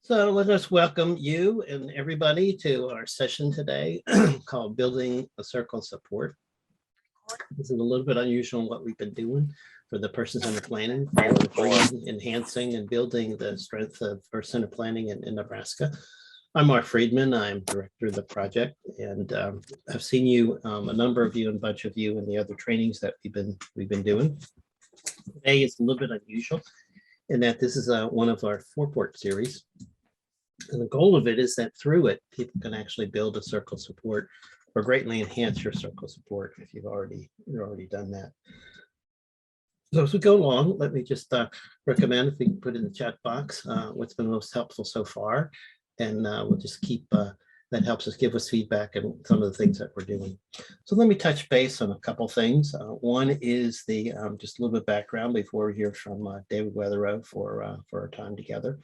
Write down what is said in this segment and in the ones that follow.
So let us welcome you and everybody to our session today called Building a Circle Support. This is a little bit unusual in what we've been doing for the person-centered planning, for enhancing and building the strength of person-centered planning in Nebraska. I'm Mark Friedman. I'm director of the project, and I've seen you, a number of you, and a bunch of you in the other trainings that we've been doing. Today is a little bit unusual in that this is one of our 4-part series. And the goal of it is that through it, people can actually build a circle support or greatly enhance your circle support if you've already done that. So as we go along, let me just recommend if we can put in the chat box what's been most helpful so far. And we'll just keep, that helps us give us feedback and some of the things that we're doing. So let me touch base on a couple things. One is the just a little bit of background before we hear from David Wetherow for our time together.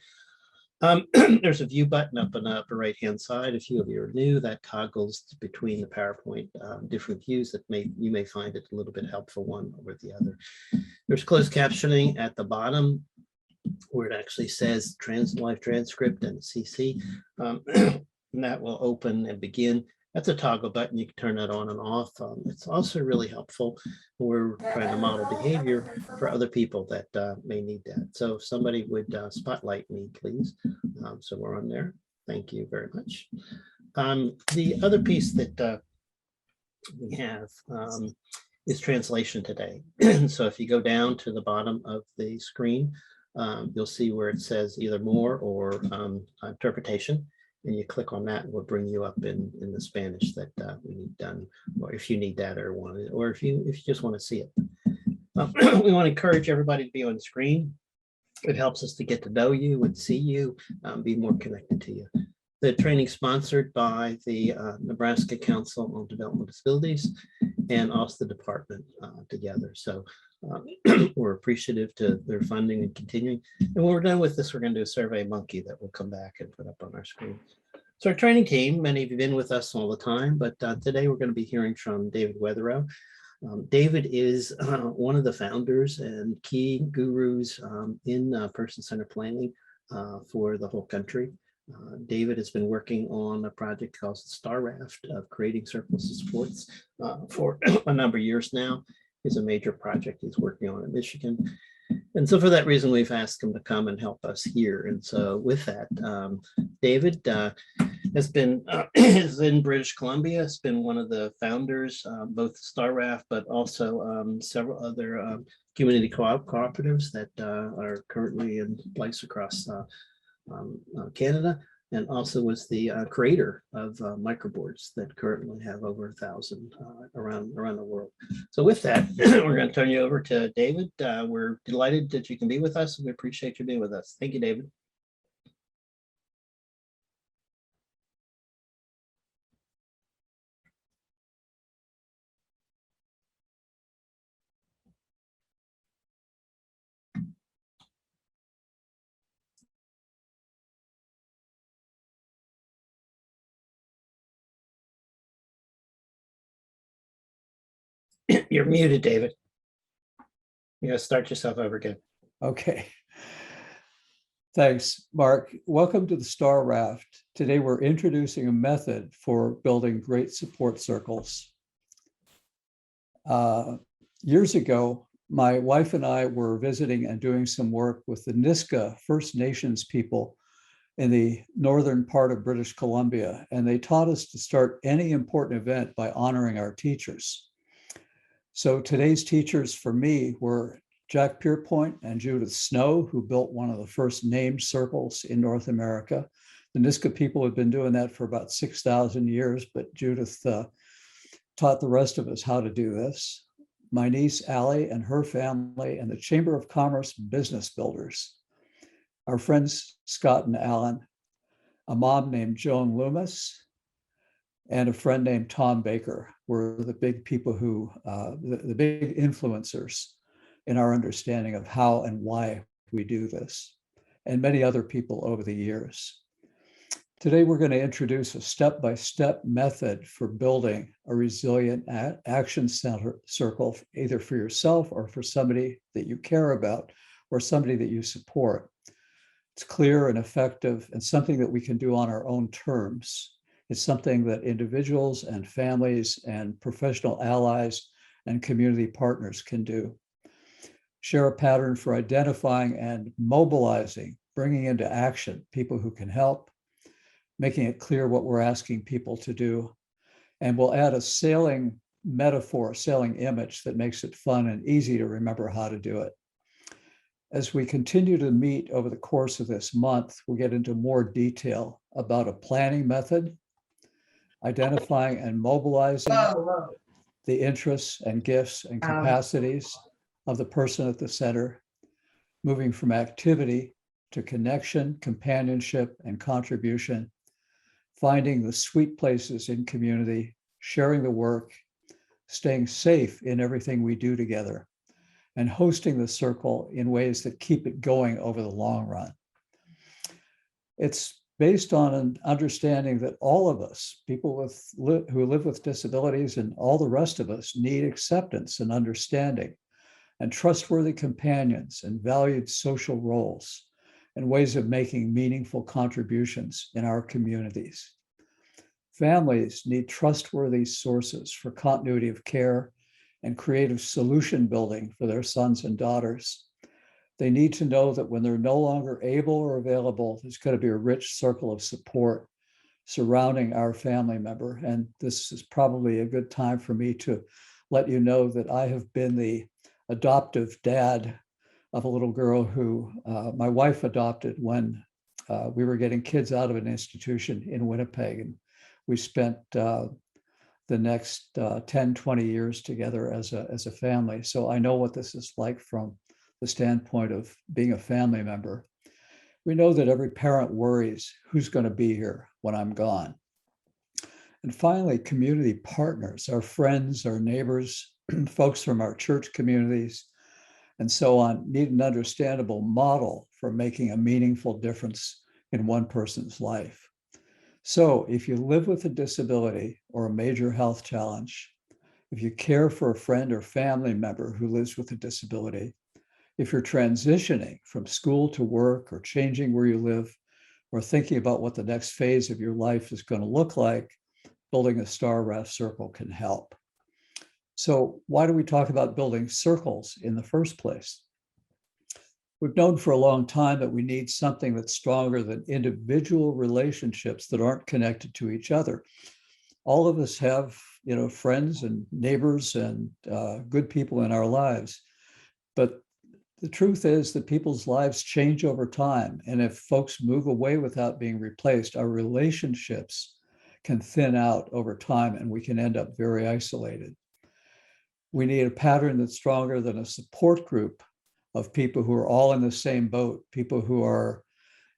There's a view button up on the upper right hand side. If you are new, that toggles between the PowerPoint different views that you may find it a little bit helpful one over the other. There's closed captioning at the bottom where it actually says live transcript and CC. And that will open and begin. That's a toggle button. You can turn that on and off. It's also really helpful when we're trying to model behavior for other people that may need that. So if somebody would spotlight me, please. So we're on there. Thank you very much. The other piece that we have is translation today. So if you go down to the bottom of the screen, you'll see where it says either more or interpretation. And you click on that, and we'll bring you up in the Spanish that we need done, or if you need that or want it, or if you just want to see it. We want to encourage everybody to be on screen. It helps us to get to know you and see you, be more connected to you. The training sponsored by the Nebraska Council on Developmental Disabilities and also the department together. So we're appreciative to their funding and continuing. And when we're done with this, we're going to do a survey monkey that will come back and put up on our screen. So our training team, many of you have been with us all the time, but today we're going to be hearing from David Wetherow. David is one of the founders and key gurus in person-centered planning for the whole country. David has been working on a project called Star Raft of creating circles of supports for a number of years now. It's a major project he's working on in Michigan. And so for that reason, we've asked him to come and help us here. And so with that, David has been is in British Columbia, has been one of the founders, both Star Raft, but also several other community cooperatives that are currently in place across Canada, and also was the creator of microboards that currently have over 1,000 around the world. So with that, we're going to turn you over to David. We're delighted that you can be with us, and we appreciate you being with us. Thank you, David. You're muted, David. You gotta start yourself over again. Okay. Thanks, Mark. Welcome to the Star Raft. Today we're introducing a method for building great support circles. Years ago, my wife and I were visiting and doing some work with the Nisga'a First Nations people in the northern part of British Columbia, and they taught us to start any important event by honoring our teachers. So today's teachers for me were Jack Pierpoint and Judith Snow, who built one of the first named circles in North America. The Nisga'a people had been doing that for about 6,000 years, but Judith taught the rest of us how to do this. My niece, Allie, and her family, and the Chamber of Commerce business builders. Our friends, Scott and Alan, a mom named Joan Loomis, and a friend named Tom Baker were the big people who, the big influencers in our understanding of how and why we do this, and many other people over the years. Today, we're going to introduce a step-by-step method for building a resilient action circle, either for yourself or for somebody that you care about or somebody that you support. It's clear and effective and something that we can do on our own terms. It's something that individuals and families and professional allies and community partners can do. Share a pattern for identifying and mobilizing, bringing into action people who can help, making it clear what we're asking people to do. And we'll add a sailing metaphor, sailing image that makes it fun and easy to remember how to do it. As we continue to meet over the course of this month, we'll get into more detail about a planning method, identifying and mobilizing the interests and gifts and capacities of the person at the center, moving from activity to connection, companionship, and contribution, finding the sweet places in community, sharing the work, staying safe in everything we do together, and hosting the circle in ways that keep it going over the long run. It's based on an understanding that all of us, people who live with disabilities and all the rest of us, need acceptance and understanding and trustworthy companions and valued social roles and ways of making meaningful contributions in our communities. Families need trustworthy sources for continuity of care and creative solution building for their sons and daughters. They need to know that when they're no longer able or available, there's going to be a rich circle of support surrounding our family member. And this is probably a good time for me to let you know that I have been the adoptive dad of a little girl who my wife adopted when we were getting kids out of an institution in Winnipeg. And we spent the next 10, 20 years together as a family. So I know what this is like from the standpoint of being a family member. We know that every parent worries who's going to be here when I'm gone. And finally, community partners, our friends, our neighbors, folks from our church communities, and so on, need an understandable model for making a meaningful difference in one person's life. So if you live with a disability or a major health challenge, if you care for a friend or family member who lives with a disability, if you're transitioning from school to work or changing where you live, or thinking about what the next phase of your life is going to look like, building a Star Raft circle can help. So why do we talk about building circles in the first place? We've known for a long time that we need something that's stronger than individual relationships that aren't connected to each other. All of us have, friends and neighbors and good people in our lives, but the truth is that people's lives change over time. And if folks move away without being replaced, our relationships can thin out over time and we can end up very isolated. We need a pattern that's stronger than a support group of people who are all in the same boat, people who are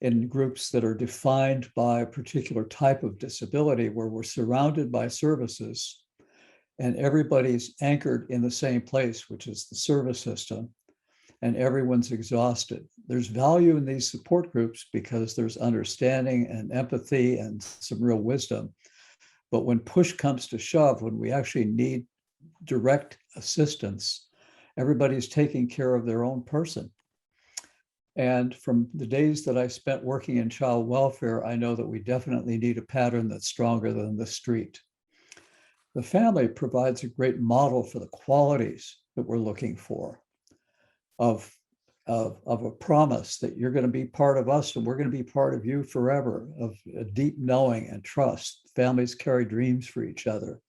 in groups that are defined by a particular type of disability, where we're surrounded by services and everybody's anchored in the same place, which is the service system, and everyone's exhausted. There's value in these support groups because there's understanding and empathy and some real wisdom. But when push comes to shove, when we actually need direct assistance, everybody's taking care of their own person. And from the days that I spent working in child welfare, I know that we definitely need a pattern that's stronger than the street. The family provides a great model for the qualities that we're looking for, of a promise that you're going to be part of us and we're going to be part of you forever, of a deep knowing and trust. Families carry dreams for each other.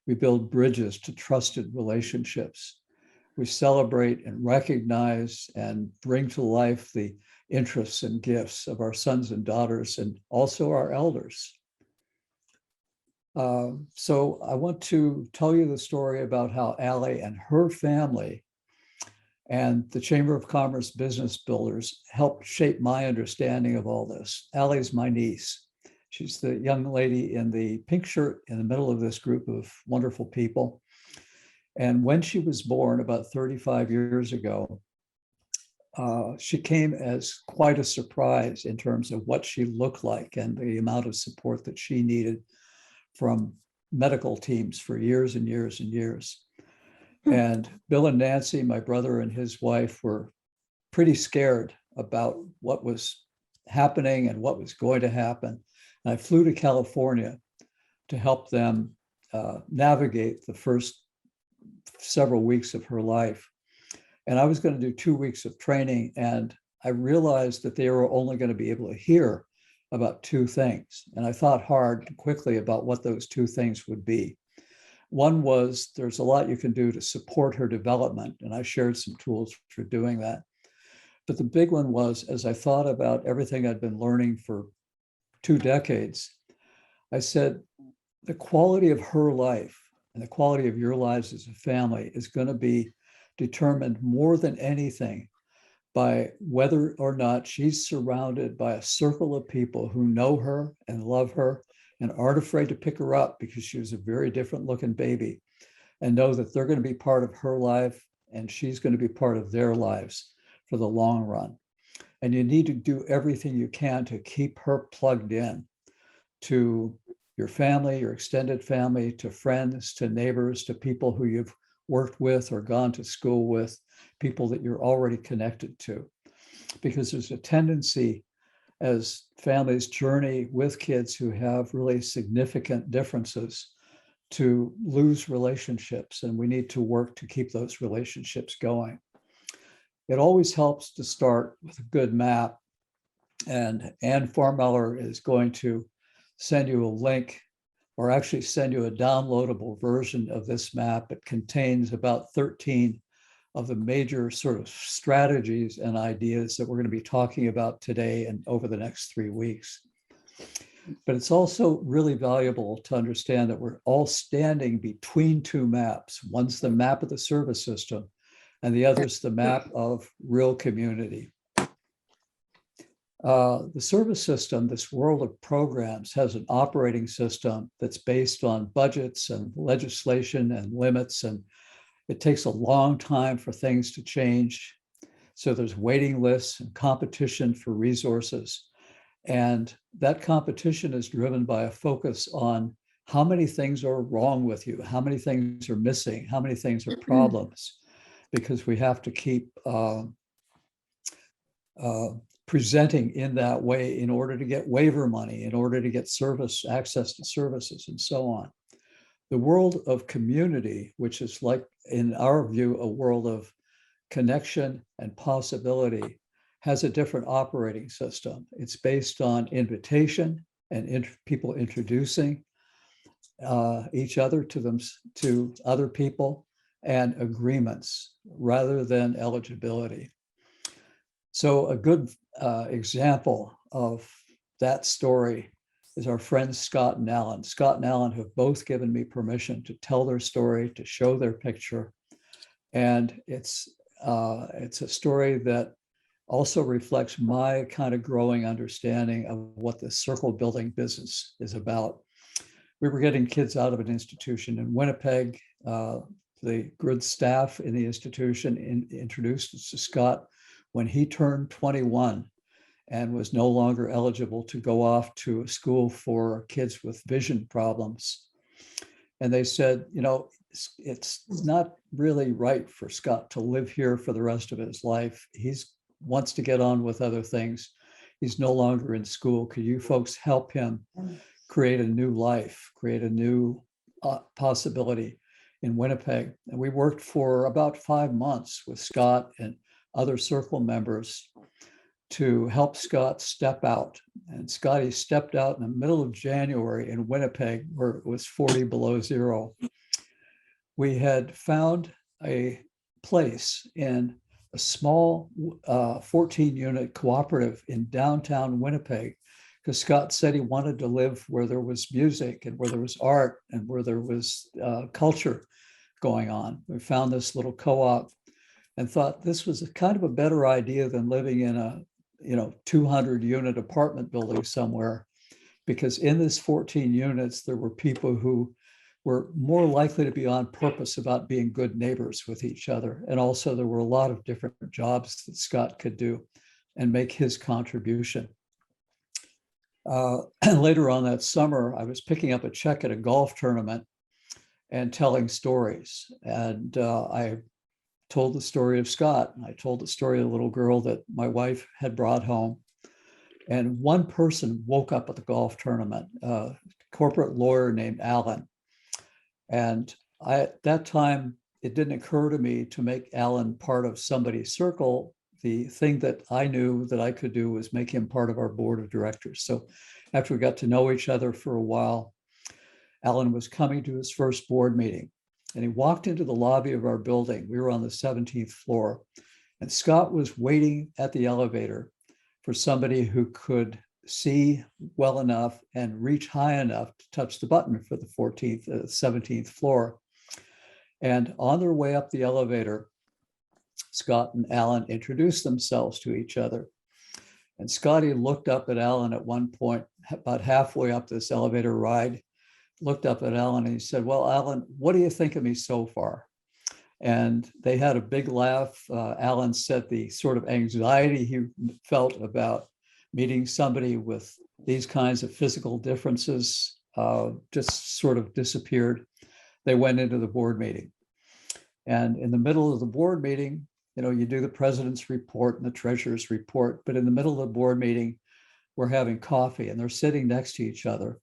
We build bridges to trusted relationships. We celebrate and recognize and bring to life the interests and gifts of our sons and daughters and also our elders. So I want to tell you the story about how Allie and her family and the Chamber of Commerce Business Builders helped shape my understanding of all this. Allie's my niece. She's the young lady in the pink shirt in the middle of this group of wonderful people. And when she was born about 35 years ago, she came as quite a surprise in terms of what she looked like and the amount of support that she needed from medical teams for years and years and years. And Bill and Nancy, my brother and his wife, were pretty scared about what was happening and what was going to happen. And I flew to California to help them navigate the first several weeks of her life. And I was going to do 2 weeks of training, and I realized that they were only going to be able to hear about two things. And I thought hard and quickly about what those two things would be. One was there's a lot you can do to support her development, and I shared some tools for doing that. But the big one was, as I thought about everything I'd been learning for 2 decades, I said, the quality of her life and the quality of your lives as a family is going to be determined more than anything by whether or not she's surrounded by a circle of people who know her and love her and aren't afraid to pick her up because she was a very different looking baby, and know that they're going to be part of her life and she's going to be part of their lives for the long run. And you need to do everything you can to keep her plugged in to your family, your extended family, to friends, to neighbors, to people who you've worked with or gone to school with, people that you're already connected to. Because there's a tendency as families journey with kids who have really significant differences to lose relationships, and we need to work to keep those relationships going. It always helps to start with a good map, and Ann Farmeller is going to send you a link, or actually send you a downloadable version of this map. It contains about 13 of the major sort of strategies and ideas that we're going to be talking about today and over the next 3 weeks. But it's also really valuable to understand that we're all standing between two maps. One's the map of the service system, and the other's the map of real community. The service system, this world of programs, has an operating system that's based on budgets and legislation and limits, and it takes a long time for things to change. So there's waiting lists and competition for resources. And that competition is driven by a focus on how many things are wrong with you, how many things are missing, how many things are problems, because we have to keep presenting in that way in order to get waiver money, in order to get service access to services, and so on. The world of community, which is, like in our view, a world of connection and possibility, has a different operating system. It's based on invitation and people introducing each other to them, to other people, and agreements rather than eligibility. So a good example of that story is our friends Scott and Alan. Scott and Alan have both given me permission to tell their story, to show their picture. And it's a story that also reflects my kind of growing understanding of what the circle building business is about. We were getting kids out of an institution in Winnipeg. The good staff in the institution introduced us to Scott when he turned 21 and was no longer eligible to go off to a school for kids with vision problems. And they said, you know, it's not really right for Scott to live here for the rest of his life. He wants to get on with other things. He's no longer in school. Could you folks help him create a new life, create a new possibility in Winnipeg? And we worked for about 5 months with Scott and other circle members to help Scott step out. And Scotty stepped out in the middle of January in Winnipeg, where it was 40 below zero. We had found a place in a small 14-unit cooperative in downtown Winnipeg, because Scott said he wanted to live where there was music and where there was art and where there was culture going on. We found this little co-op and thought this was a kind of a better idea than living in a 200-unit apartment building somewhere, because in this 14 units, there were people who were more likely to be on purpose about being good neighbors with each other. And also there were a lot of different jobs that Scott could do and make his contribution. Later on that summer, I was picking up a check at a golf tournament and telling stories. And I told the story of Scott. And I told the story of a little girl that my wife had brought home. And one person woke up at the golf tournament, a corporate lawyer named Alan. And at that time, it didn't occur to me to make Alan part of somebody's circle. The thing that I knew that I could do was make him part of our board of directors. So after we got to know each other for a while, Alan was coming to his first board meeting, and he walked into the lobby of our building. We were on the 17th floor, and Scott was waiting at the elevator for somebody who could see well enough and reach high enough to touch the button for the 17th floor. And on their way up the elevator, Scott and Alan introduced themselves to each other. And Scotty looked up at Alan at one point, about halfway up this elevator ride, looked up at Alan and he said, "Well, Alan, what do you think of me so far?" And they had a big laugh. Alan said the sort of anxiety he felt about meeting somebody with these kinds of physical differences just sort of disappeared. They went into the board meeting. And in the middle of the board meeting, you know, you do the president's report and the treasurer's report, but in the middle of the board meeting, we're having coffee and they're sitting next to each other.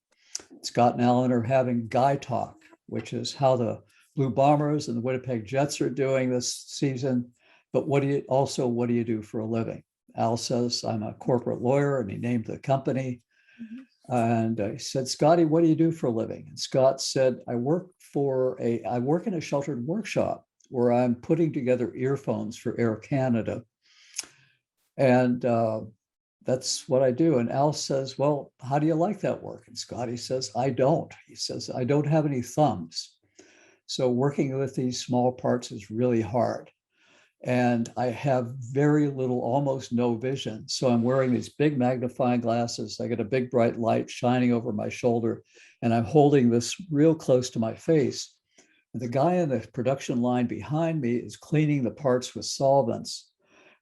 Scott and Alan are having guy talk, which is how the Blue Bombers and the Winnipeg Jets are doing this season. But what do you do for a living? Al says, "I'm a corporate lawyer," and he named the company. And he said, "Scotty, what do you do for a living?" And Scott said, I work in a sheltered workshop where I'm putting together earphones for Air Canada. And that's what I do." And Al says, "Well, how do you like that work?" And Scotty says, "I don't." He says, "I don't have any thumbs. So working with these small parts is really hard. And I have very little, almost no vision. So I'm wearing these big magnifying glasses. I got a big bright light shining over my shoulder, and I'm holding this real close to my face. And the guy on the production line behind me is cleaning the parts with solvents.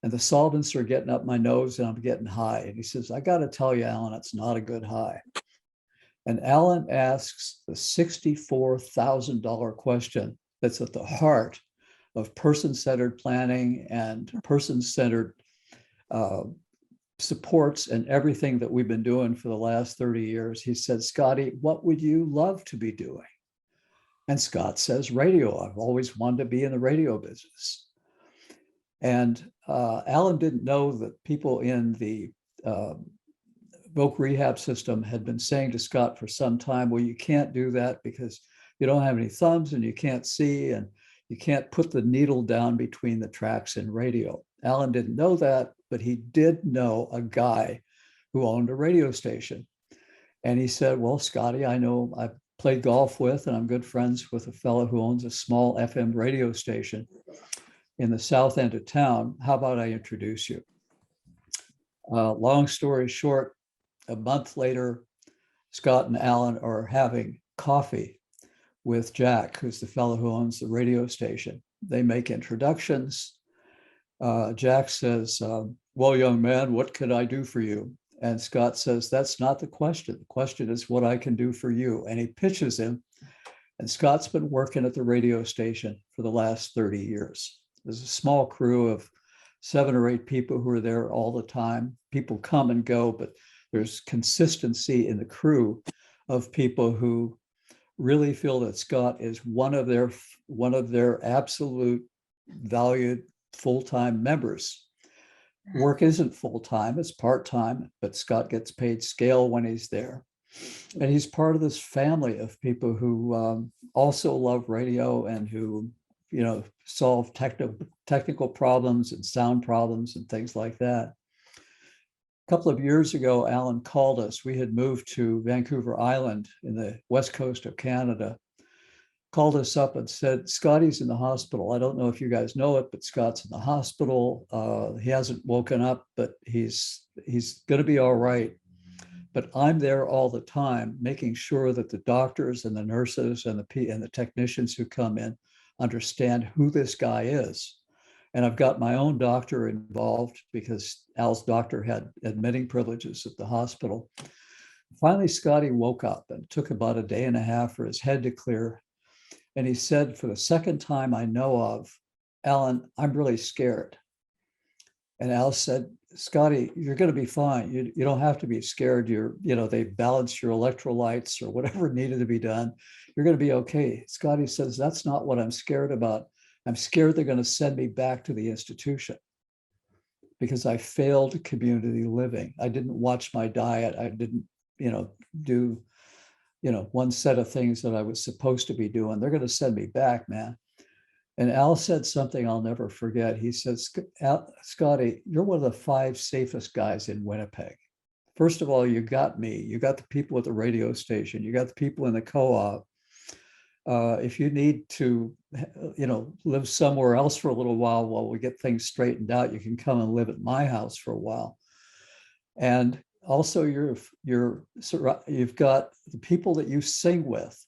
And the solvents are getting up my nose and I'm getting high." And he says, "I got to tell you, Alan, it's not a good high." And Alan asks the $64,000 question that's at the heart of person-centered planning and person-centered supports and everything that we've been doing for the last 30 years. He said, "Scotty, what would you love to be doing?" And Scott says, "Radio. I've always wanted to be in the radio business." And Alan didn't know that people in the voc rehab system had been saying to Scott for some time, "Well, you can't do that because you don't have any thumbs and you can't see and you can't put the needle down between the tracks in radio." Alan didn't know that, but he did know a guy who owned a radio station. And he said, "Well, Scotty, I know I've played golf with and I'm good friends with a fellow who owns a small FM radio station in the south end of town. How about I introduce you?" Long story short, a month later, Scott and Alan are having coffee with Jack, who's the fellow who owns the radio station. They make introductions. Jack says, "Well, young man, what can I do for you?" And Scott says, "That's not the question. The question is what I can do for you." And he pitches him. And Scott's been working at the radio station for the last 30 years. There's a small crew of 7 or 8 people who are there all the time. People come and go, but there's consistency in the crew of people who really feel that Scott is one of their absolute valued full-time members. Work isn't full-time, it's part-time, but Scott gets paid scale when he's there. And he's part of this family of people who also love radio and who, you know, solve technical problems and sound problems and things like that. A couple of years ago, Alan called us. We had moved to Vancouver Island in the west coast of Canada. Called us up and said, "Scotty's in the hospital. I don't know if you guys know it, but Scott's in the hospital. He hasn't woken up, but he's going to be all right. But I'm there all the time, making sure that the doctors and the nurses and the technicians who come in understand who this guy is. And I've got my own doctor involved because Al's doctor had admitting privileges at the hospital." Finally, Scotty woke up and it took about a day and a half for his head to clear. And he said, "For the second time I know of, Alan, I'm really scared." And Al said, Scotty, you're going to be fine. You don't have to be scared. They balanced your electrolytes or whatever needed to be done. You're going to be okay. Scotty says, that's not what I'm scared about. I'm scared they're going to send me back to the institution because I failed community living. I didn't watch my diet. I didn't, do, one set of things that I was supposed to be doing. They're going to send me back, man. And Al said something I'll never forget. He says, Scotty, you're one of the 5 safest guys in Winnipeg. First of all, you got me. You got the people at the radio station. You got the people in the co-op. If you need to, live somewhere else for a little while we get things straightened out, you can come and live at my house for a while. And also, you've got the people that you sing with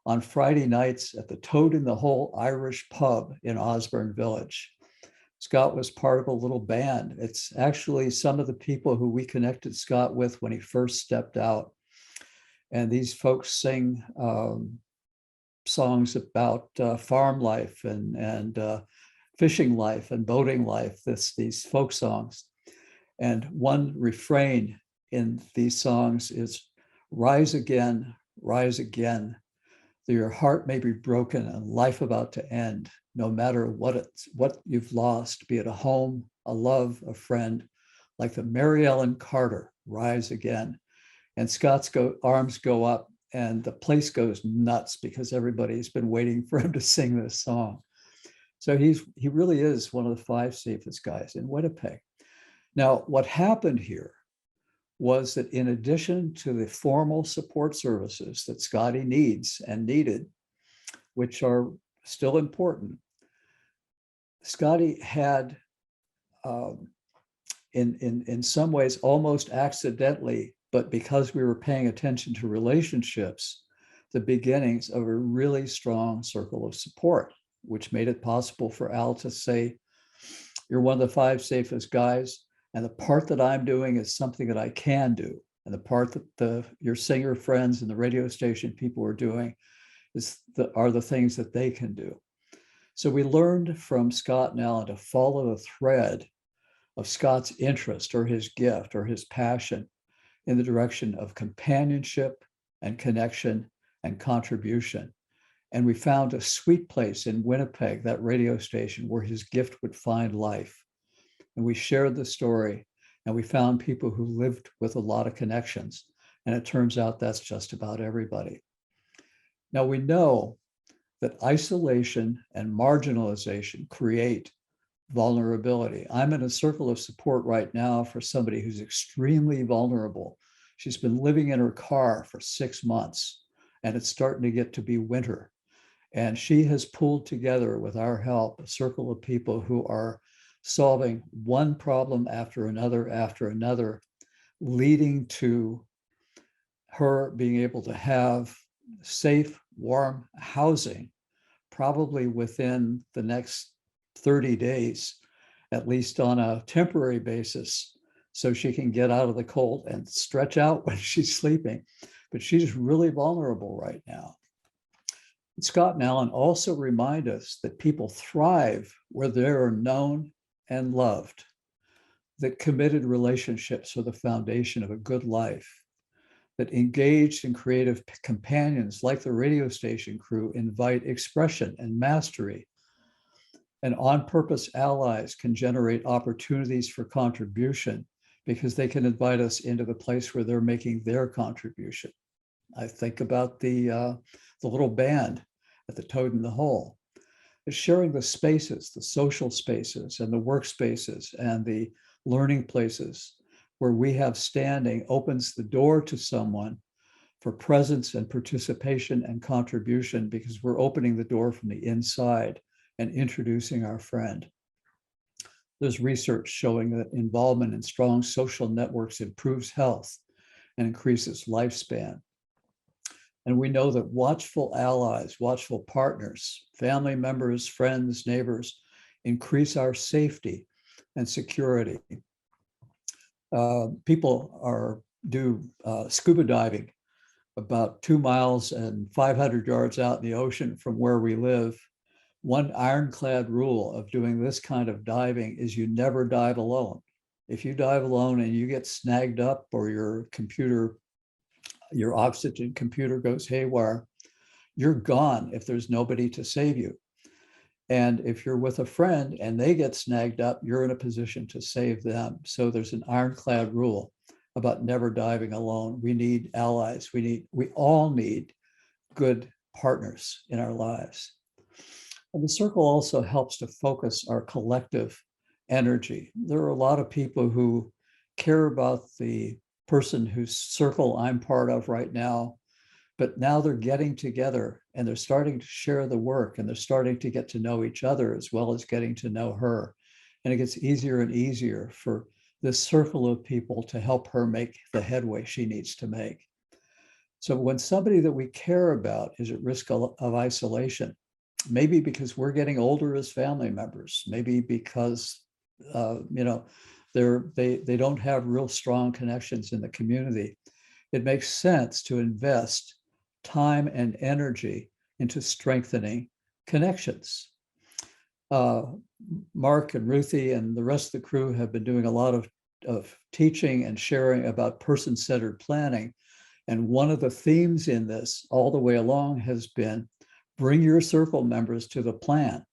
on Friday nights at the Toad in the Hole Irish pub in Osborne Village. Scott was part of a little band. It's actually some of the people who we connected Scott with when he first stepped out. And these folks sing songs about farm life and fishing life and boating life, these folk songs. And one refrain in these songs is, rise again, that your heart may be broken and life about to end, no matter what you've lost, be it a home, a love, a friend, like the Mary Ellen Carter, rise again. And Scott's arms go up and the place goes nuts because everybody's been waiting for him to sing this song. So he really is one of the 5 safest guys in Winnipeg. Now, what happened here was that in addition to the formal support services that Scotty needs and needed, which are still important, Scotty had, in some ways, almost accidentally, but because we were paying attention to relationships, the beginnings of a really strong circle of support, which made it possible for Al to say, you're one of the 5 safest guys. And the part that I'm doing is something that I can do. And the part that your singer friends and the radio station people are doing are the things that they can do. So we learned from Scott and Alan to follow the thread of Scott's interest or his gift or his passion in the direction of companionship and connection and contribution. And we found a sweet place in Winnipeg, that radio station, where his gift would find life. And we shared the story and we found people who lived with a lot of connections. And it turns out that's just about everybody. Now we know that isolation and marginalization create vulnerability. I'm in a circle of support right now for somebody who's extremely vulnerable. She's been living in her car for 6 months and it's starting to get to be winter. And she has pulled together with our help a circle of people who are solving one problem after another, leading to her being able to have safe, warm housing, probably within the next 30 days, at least on a temporary basis, so she can get out of the cold and stretch out when she's sleeping. But she's really vulnerable right now. Scott and Alan also remind us that people thrive where they are known and loved, that committed relationships are the foundation of a good life, that engaged and creative companions like the radio station crew invite expression and mastery, and on-purpose allies can generate opportunities for contribution because they can invite us into the place where they're making their contribution. I think about the little band at the Toad in the Hole. It's sharing the spaces, the social spaces and the workspaces and the learning places where we have standing opens the door to someone for presence and participation and contribution because we're opening the door from the inside and introducing our friend. There's research showing that involvement in strong social networks improves health and increases lifespan. And we know that watchful allies, watchful partners, family members, friends, neighbors, increase our safety and security. People do scuba diving about 2 miles and 500 yards out in the ocean from where we live. one ironclad rule of doing this kind of diving is you never dive alone. If you dive alone and you get snagged up or your oxygen computer goes haywire, you're gone if there's nobody to save you. And if you're with a friend and they get snagged up, you're in a position to save them. So there's an ironclad rule about never diving alone. We need allies. We all need good partners in our lives. And the circle also helps to focus our collective energy. There are a lot of people who care about the person whose circle I'm part of right now, but now they're getting together and they're starting to share the work and they're starting to get to know each other as well as getting to know her. And it gets easier and easier for this circle of people to help her make the headway she needs to make. So when somebody that we care about is at risk of isolation, maybe because we're getting older as family members, maybe because they don't have real strong connections in the community, it makes sense to invest time and energy into strengthening connections. Mark and Ruthie and the rest of the crew have been doing a lot of teaching and sharing about person-centered planning. And one of the themes in this all the way along has been bring your circle members to the plan,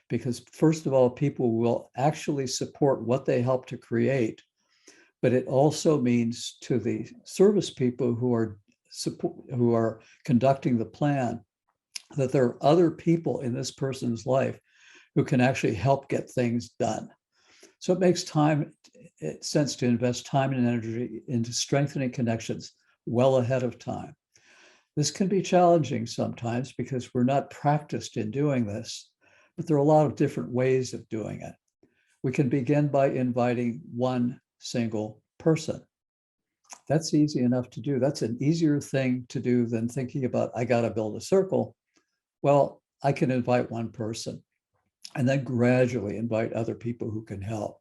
because first of all, people will actually support what they help to create. But it also means to the service people who are conducting the plan that there are other people in this person's life who can actually help get things done. So it makes sense to invest time and energy into strengthening connections well ahead of time. This can be challenging sometimes because we're not practiced in doing this, but there are a lot of different ways of doing it. We can begin by inviting one single person. That's easy enough to do. That's an easier thing to do than thinking about, I got to build a circle. Well, I can invite one person and then gradually invite other people who can help.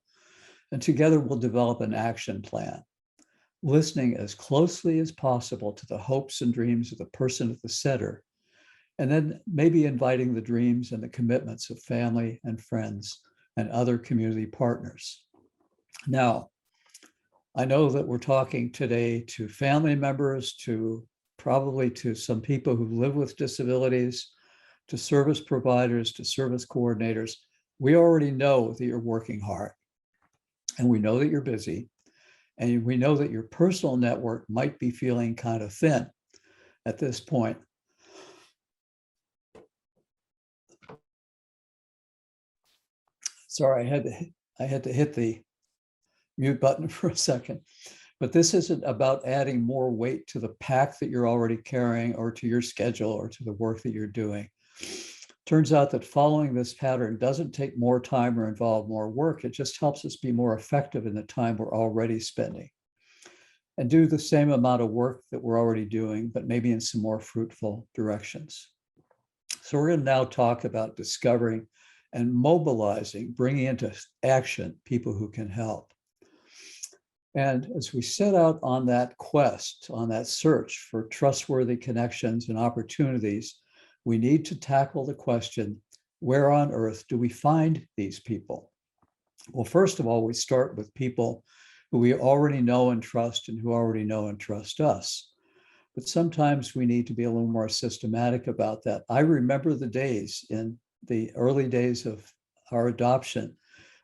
And together we'll develop an action plan, listening as closely as possible to the hopes and dreams of the person at the center, and then maybe inviting the dreams and the commitments of family and friends and other community partners. Now, I know that we're talking today to family members, probably to some people who live with disabilities, to service providers, to service coordinators. We already know that you're working hard, and we know that you're busy, and we know that your personal network might be feeling kind of thin at this point. Sorry, I had to hit the mute button for a second. But this isn't about adding more weight to the pack that you're already carrying or to your schedule or to the work that you're doing. Turns out that following this pattern doesn't take more time or involve more work. It just helps us be more effective in the time we're already spending and do the same amount of work that we're already doing, but maybe in some more fruitful directions. So we're going to now talk about discovering and mobilizing, bringing into action people who can help. And as we set out on that quest, on that search for trustworthy connections and opportunities, we need to tackle the question, where on earth do we find these people? Well, first of all, we start with people who we already know and trust and who already know and trust us. But sometimes we need to be a little more systematic about that. I remember the days in the early days of our adoption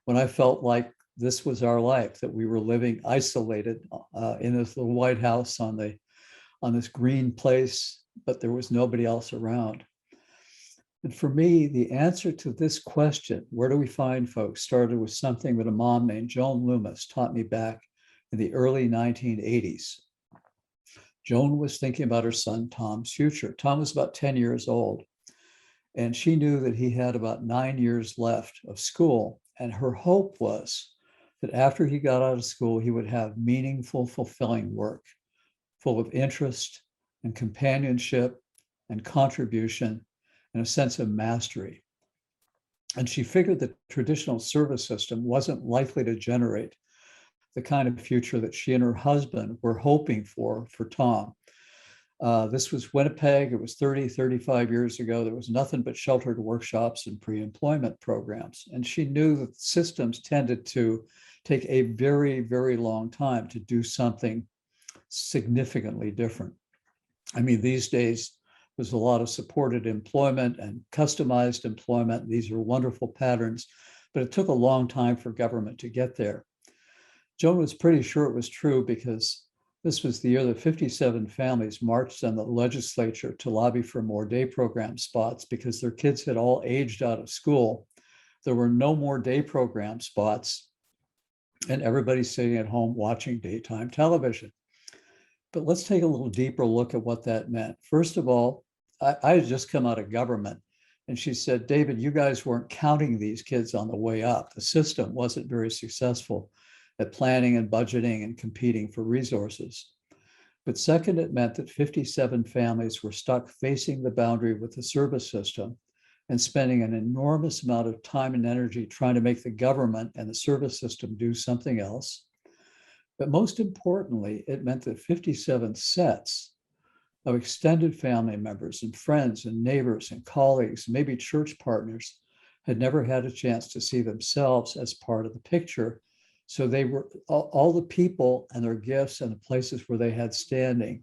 when I felt like this was our life, that we were living isolated in this little white house on this green place, but there was nobody else around. And for me, the answer to this question, where do we find folks, started with something that a mom named Joan Loomis taught me back in the early 1980s. Joan was thinking about her son Tom's future. Tom was about 10 years old, and she knew that he had about 9 years left of school. And her hope was that after he got out of school, he would have meaningful, fulfilling work, full of interest and companionship and contribution and a sense of mastery. And she figured the traditional service system wasn't likely to generate the kind of future that she and her husband were hoping for Tom. This was Winnipeg. It was 30, 35 years ago. There was nothing but sheltered workshops and pre-employment programs. And she knew that systems tended to take a very, very long time to do something significantly different. I mean, these days, there's a lot of supported employment and customized employment. These are wonderful patterns, but it took a long time for government to get there. Joan was pretty sure it was true because this was the year that 57 families marched on the legislature to lobby for more day program spots because their kids had all aged out of school. There were no more day program spots, and everybody's sitting at home watching daytime television. But let's take a little deeper look at what that meant. First of all, I had just come out of government, and she said, David, you guys weren't counting these kids on the way up. The system wasn't very successful at planning and budgeting and competing for resources. But second, it meant that 57 families were stuck facing the boundary with the service system and spending an enormous amount of time and energy trying to make the government and the service system do something else. But most importantly, it meant that 57 sets of extended family members and friends and neighbors and colleagues, maybe church partners, had never had a chance to see themselves as part of the picture. So they were all the people and their gifts and the places where they had standing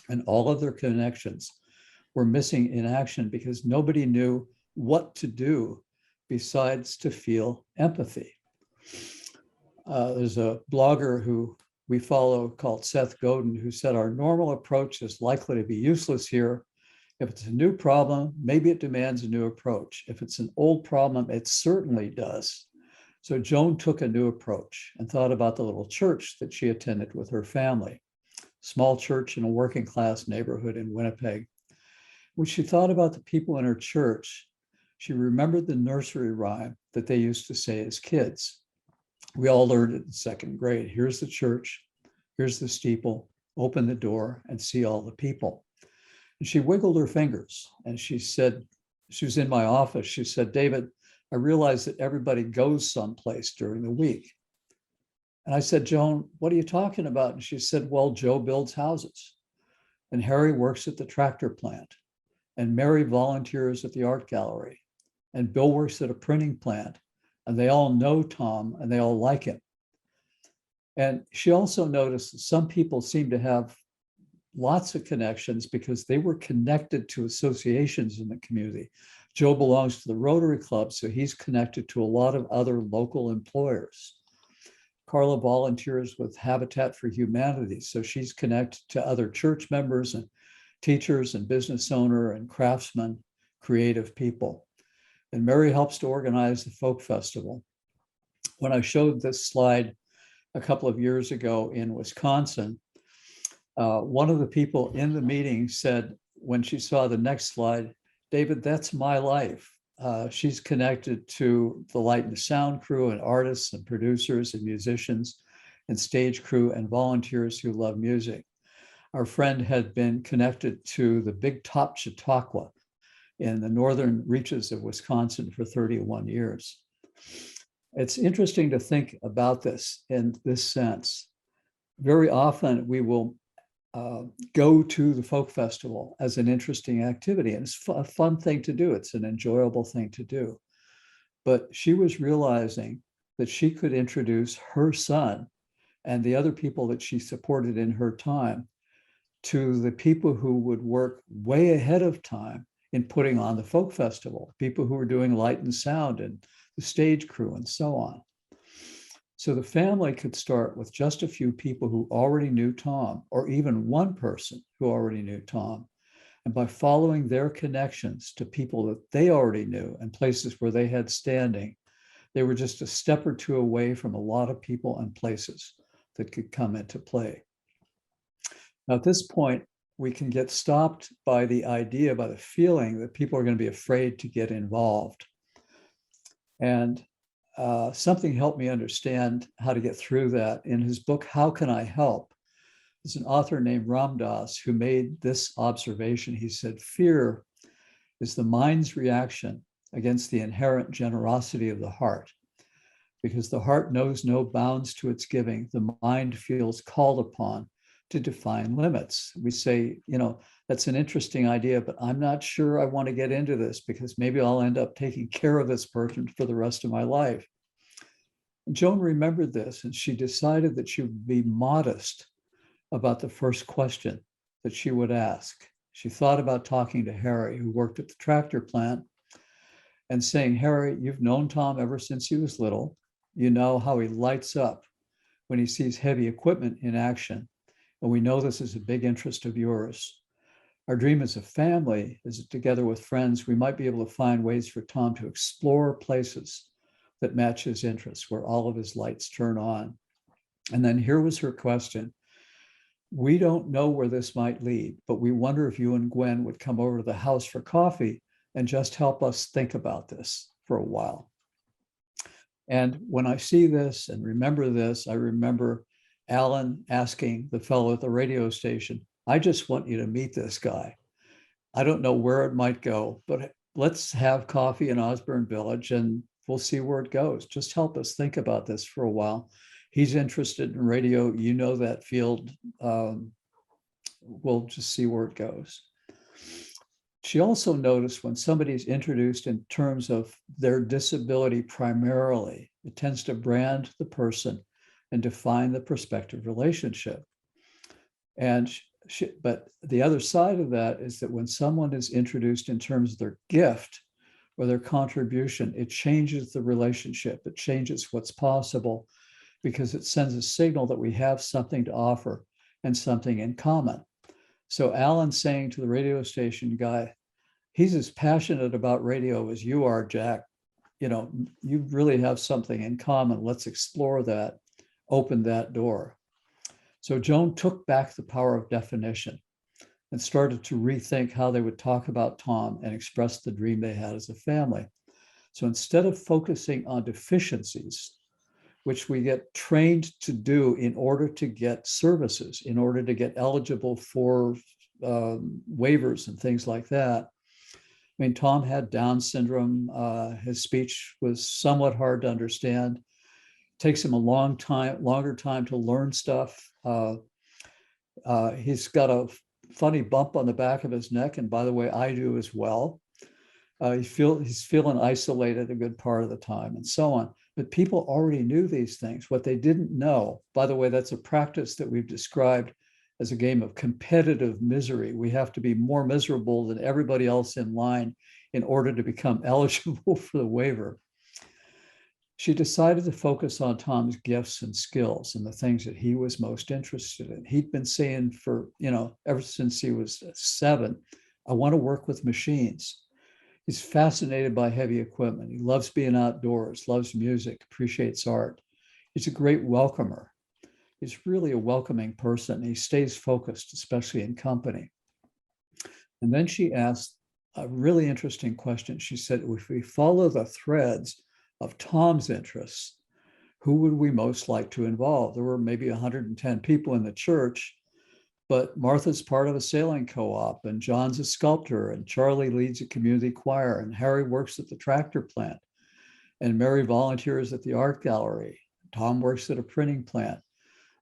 and all of their connections were missing in action because nobody knew what to do besides to feel empathy. There's a blogger who we follow called Seth Godin, who said our normal approach is likely to be useless here. If it's a new problem, maybe it demands a new approach. If it's an old problem, it certainly does. So Joan took a new approach and thought about the little church that she attended with her family, small church in a working class neighborhood in Winnipeg. When she thought about the people in her church, she remembered the nursery rhyme that they used to say as kids. We all learned it in second grade. Here's the church, here's the steeple, open the door and see all the people. And she wiggled her fingers and she said, she was in my office, she said, David, I realized that everybody goes someplace during the week. And I said, Joan, what are you talking about? And she said, well, Joe builds houses and Harry works at the tractor plant and Mary volunteers at the art gallery and Bill works at a printing plant and they all know Tom and they all like him. And she also noticed that some people seem to have lots of connections because they were connected to associations in the community. Joe belongs to the Rotary Club, so he's connected to a lot of other local employers. Carla volunteers with Habitat for Humanity, so she's connected to other church members and teachers and business owner and craftsmen, creative people. And Mary helps to organize the folk festival. When I showed this slide a couple of years ago in Wisconsin, one of the people in the meeting said, when she saw the next slide, David, that's my life. She's connected to the light and sound crew and artists and producers and musicians and stage crew and volunteers who love music. Our friend had been connected to the Big Top Chautauqua in the northern reaches of Wisconsin for 31 years. It's interesting to think about this in this sense. Very often we will go to the folk festival as an interesting activity, and it's a fun thing to do. It's an enjoyable thing to do. But she was realizing that she could introduce her son and the other people that she supported in her time to the people who would work way ahead of time in putting on the folk festival, people who were doing light and sound and the stage crew and so on. So the family could start with just a few people who already knew Tom, or even one person who already knew Tom. And by following their connections to people that they already knew and places where they had standing, they were just a step or two away from a lot of people and places that could come into play. Now, at this point, we can get stopped by the idea, by the feeling that people are going to be afraid to get involved. And something helped me understand how to get through that. In his book, How Can I Help? There's an author named Ram Dass who made this observation. He said, fear is the mind's reaction against the inherent generosity of the heart. Because the heart knows no bounds to its giving, the mind feels called upon to define limits. We say, that's an interesting idea, but I'm not sure I want to get into this because maybe I'll end up taking care of this person for the rest of my life. And Joan remembered this, and she decided that she would be modest about the first question that she would ask. She thought about talking to Harry, who worked at the tractor plant, and saying, Harry, you've known Tom ever since he was little. You know how he lights up when he sees heavy equipment in action. And we know this is a big interest of yours. Our dream as a family is that together with friends, we might be able to find ways for Tom to explore places that match his interests, where all of his lights turn on. And then here was her question. We don't know where this might lead, but we wonder if you and Gwen would come over to the house for coffee and just help us think about this for a while. And when I see this and remember this, I remember Alan asking the fellow at the radio station, I just want you to meet this guy. I don't know where it might go, but let's have coffee in Osborne Village and we'll see where it goes. Just help us think about this for a while. He's interested in radio. You know that field. We'll just see where it goes. She also noticed when somebody's introduced in terms of their disability primarily, it tends to brand the person and define the prospective relationship. But the other side of that is that when someone is introduced in terms of their gift or their contribution, it changes the relationship. It changes what's possible because it sends a signal that we have something to offer and something in common. So Alan saying to the radio station guy, he's as passionate about radio as you are, Jack. You really have something in common. Let's explore that, open that door. So Joan took back the power of definition and started to rethink how they would talk about Tom and express the dream they had as a family. So instead of focusing on deficiencies, which we get trained to do in order to get services, in order to get eligible for waivers and things like that. I mean, Tom had Down syndrome. His speech was somewhat hard to understand. It takes him a longer time to learn stuff. He's got a funny bump on the back of his neck. And by the way, I do as well. He's feeling isolated a good part of the time and so on. But people already knew these things. What they didn't know, by the way, that's a practice that we've described as a game of competitive misery. We have to be more miserable than everybody else in line in order to become eligible for the waiver. She decided to focus on Tom's gifts and skills and the things that he was most interested in. He'd been saying for, ever since he was 7, I want to work with machines. He's fascinated by heavy equipment. He loves being outdoors, loves music, appreciates art. He's a great welcomer. He's really a welcoming person. He stays focused, especially in company. And then she asked a really interesting question. She said, if we follow the threads of Tom's interests, who would we most like to involve? There were maybe 110 people in the church, but Martha's part of a sailing co-op, and John's a sculptor, and Charlie leads a community choir, and Harry works at the tractor plant, and Mary volunteers at the art gallery. Tom works at a printing plant.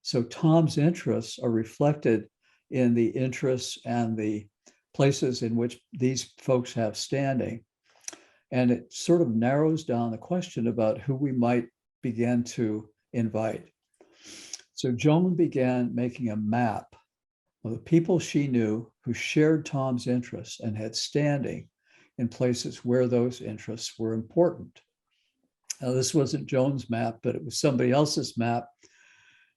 So Tom's interests are reflected in the interests and the places in which these folks have standing. And it sort of narrows down the question about who we might begin to invite. So Joan began making a map of the people she knew who shared Tom's interests and had standing in places where those interests were important. Now, this wasn't Joan's map, but it was somebody else's map.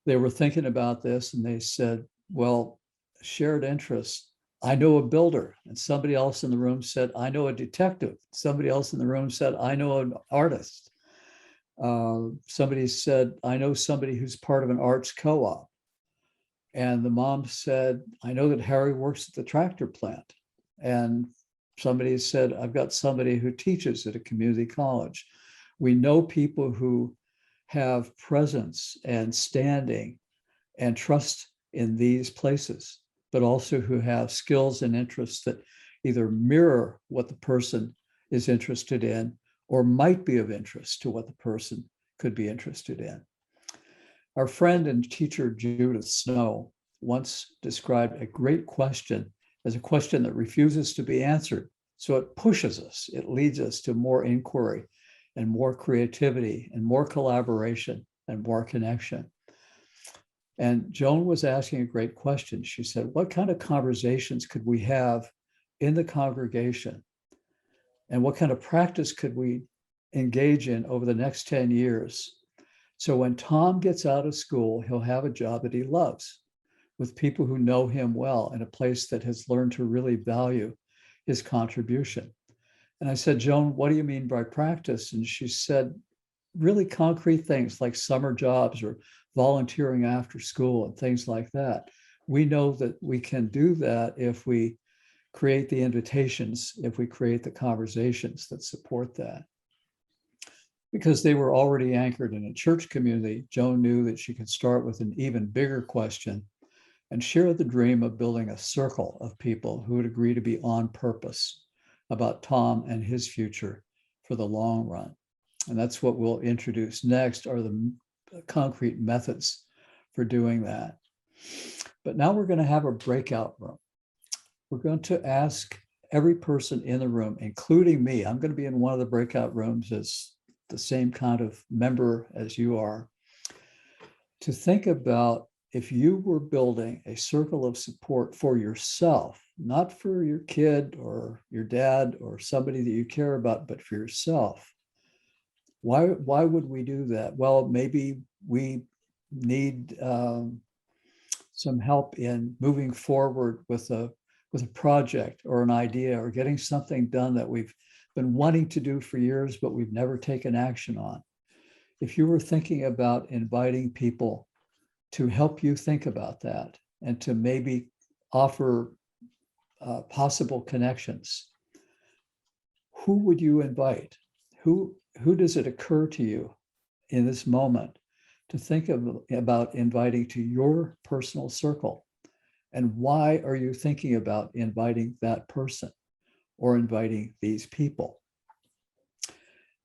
They were thinking about this and they said, well, shared interests. I know a builder. And somebody else in the room said, I know a detective. Somebody else in the room said, I know an artist. Somebody said, I know somebody who's part of an arts co-op. And the mom said, I know that Harry works at the tractor plant. And somebody said, I've got somebody who teaches at a community college. We know people who have presence and standing and trust in these places, but also who have skills and interests that either mirror what the person is interested in or might be of interest to what the person could be interested in. Our friend and teacher, Judith Snow, once described a great question as a question that refuses to be answered. So it pushes us, it leads us to more inquiry and more creativity and more collaboration and more connection. And Joan was asking a great question. She said, what kind of conversations could we have in the congregation? And what kind of practice could we engage in over the next 10 years? So when Tom gets out of school, he'll have a job that he loves with people who know him well in a place that has learned to really value his contribution. And I said, Joan, what do you mean by practice? And she said, really concrete things like summer jobs or volunteering after school and things like that. We know that we can do that if we create the invitations, if we create the conversations that support that. Because they were already anchored in a church community, Joan knew that she could start with an even bigger question and share the dream of building a circle of people who would agree to be on purpose about Tom and his future for the long run. And that's what we'll introduce next, are the concrete methods for doing that. But now we're going to have a breakout room. We're going to ask every person in the room, including me, I'm going to be in one of the breakout rooms as the same kind of member as you are, to think about if you were building a circle of support for yourself, not for your kid or your dad or somebody that you care about, but for yourself. Why would we do that? Well, maybe we need some help in moving forward with a project or an idea or getting something done that we've been wanting to do for years, but we've never taken action on. If you were thinking about inviting people to help you think about that and to maybe offer possible connections, who would you invite? Who does it occur to you in this moment to think about inviting to your personal circle? And why are you thinking about inviting that person or inviting these people?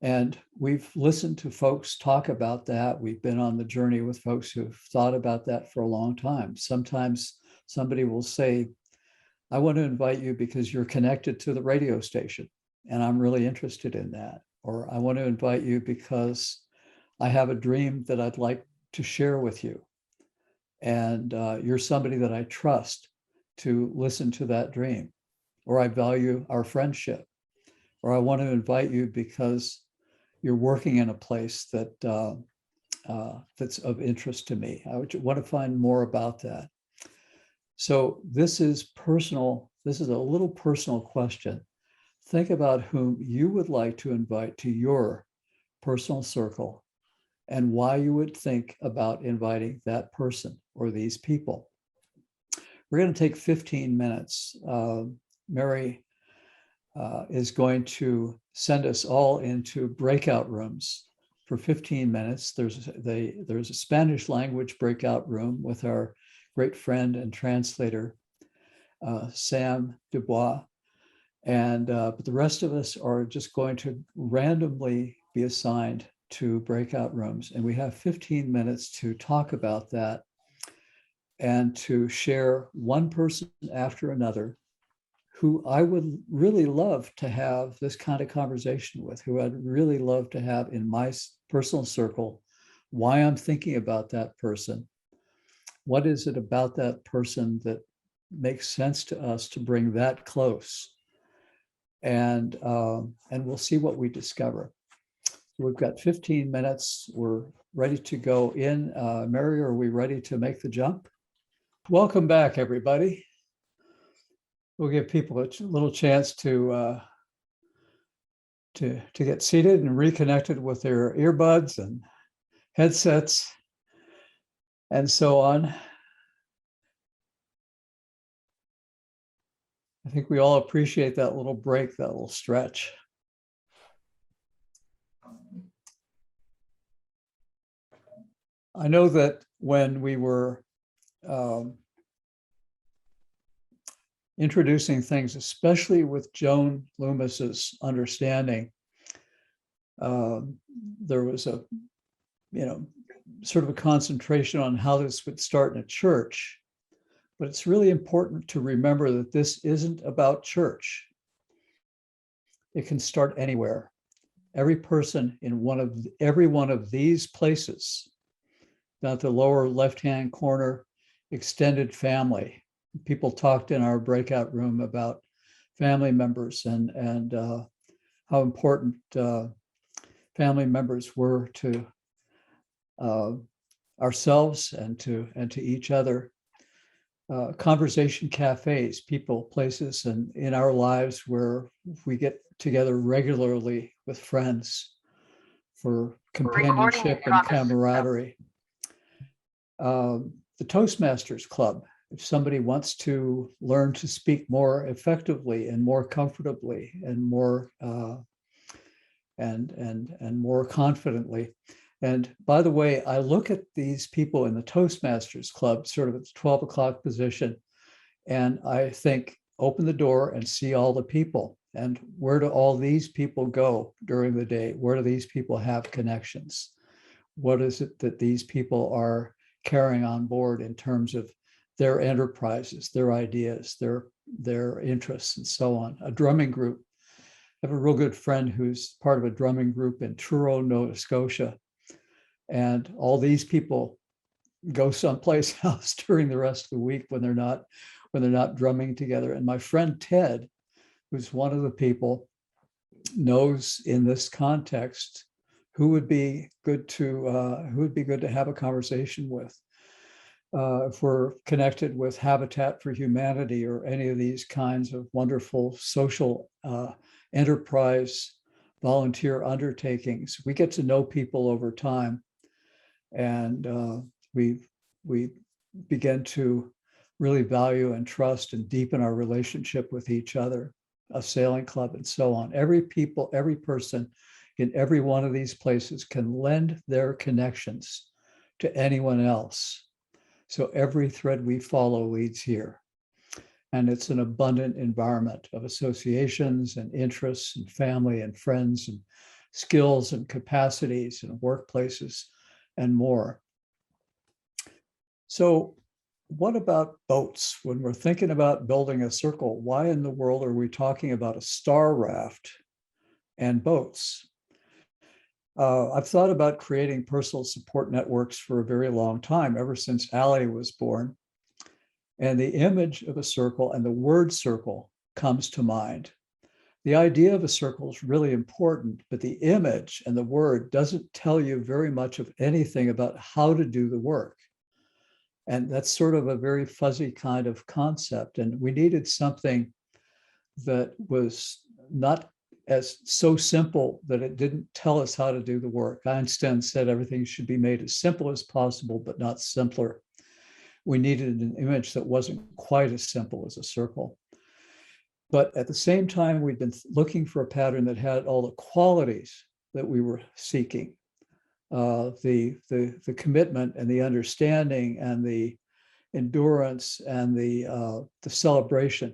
And we've listened to folks talk about that. We've been on the journey with folks who've thought about that for a long time. Sometimes somebody will say, I want to invite you because you're connected to the radio station, and I'm really interested in that. Or I want to invite you because I have a dream that I'd like to share with you. And you're somebody that I trust to listen to that dream. Or I value our friendship. Or I want to invite you because you're working in a place that that's of interest to me. I would want to find more about that. So this is personal. This is a little personal question. Think about whom you would like to invite to your personal circle and why you would think about inviting that person or these people. We're going to take 15 minutes. Mary is going to send us all into breakout rooms for 15 minutes. There's a Spanish language breakout room with our great friend and translator, Sam Dubois. But the rest of us are just going to randomly be assigned to breakout rooms. And we have 15 minutes to talk about that and to share one person after another who I would really love to have this kind of conversation with, who I'd really love to have in my personal circle, why I'm thinking about that person. What is it about that person that makes sense to us to bring that close? And we'll see what we discover. We've got 15 minutes. We're ready to go in. Mary, are we ready to make the jump? Welcome back, everybody. We'll give people a little chance to get seated and reconnected with their earbuds and headsets and so on. I think we all appreciate that little break, that little stretch. I know that when we were introducing things, especially with Joan Loomis's understanding, there was a, sort of a concentration on how this would start in a church. But it's really important to remember that this isn't about church. It can start anywhere. Every person in every one of these places, down at the lower left-hand corner, extended family. People talked in our breakout room about family members and how important family members were to ourselves and to each other. Conversation cafes, people, places, and in our lives where we get together regularly with friends for companionship and camaraderie. The Toastmasters Club, if somebody wants to learn to speak more effectively and more comfortably and more and more confidently. And by the way, I look at these people in the Toastmasters Club sort of at the 12 o'clock position, and I think, open the door and see all the people. And where do all these people go during the day? Where do these people have connections? What is it that these people are carrying on board in terms of their enterprises, their ideas, their interests, and so on? A drumming group. I have a real good friend who's part of a drumming group in Truro, Nova Scotia. And all these people go someplace else during the rest of the week when they're not drumming together. And my friend Ted, who's one of the people, knows in this context who would be good to have a conversation with. If we're connected with Habitat for Humanity or any of these kinds of wonderful social enterprise volunteer undertakings, we get to know people over time. And we begin to really value and trust and deepen our relationship with each other, a sailing club and so on. Every person in every one of these places can lend their connections to anyone else. So every thread we follow leads here. And it's an abundant environment of associations and interests and family and friends and skills and capacities and workplaces and more. So what about boats? When we're thinking about building a circle, why in the world are we talking about a star raft and boats? I've thought about creating personal support networks for a very long time, ever since Allie was born. And the image of a circle and the word circle comes to mind. The idea of a circle is really important, but the image and the word doesn't tell you very much of anything about how to do the work. And that's sort of a very fuzzy kind of concept. And we needed something that was not as so simple that it didn't tell us how to do the work. Einstein said everything should be made as simple as possible, but not simpler. We needed an image that wasn't quite as simple as a circle. But at the same time, we'd been looking for a pattern that had all the qualities that we were seeking, the commitment and the understanding and the endurance and the celebration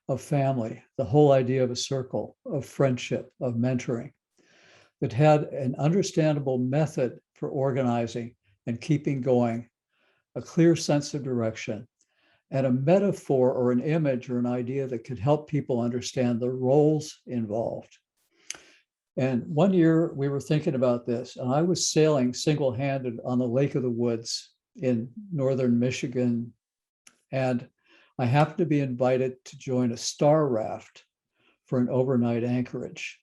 of family, the whole idea of a circle, of friendship, of mentoring, that had an understandable method for organizing and keeping going, a clear sense of direction, and a metaphor or an image or an idea that could help people understand the roles involved. And one year we were thinking about this, and I was sailing single-handed on the Lake of the Woods in northern Michigan, and I happened to be invited to join a star raft for an overnight anchorage.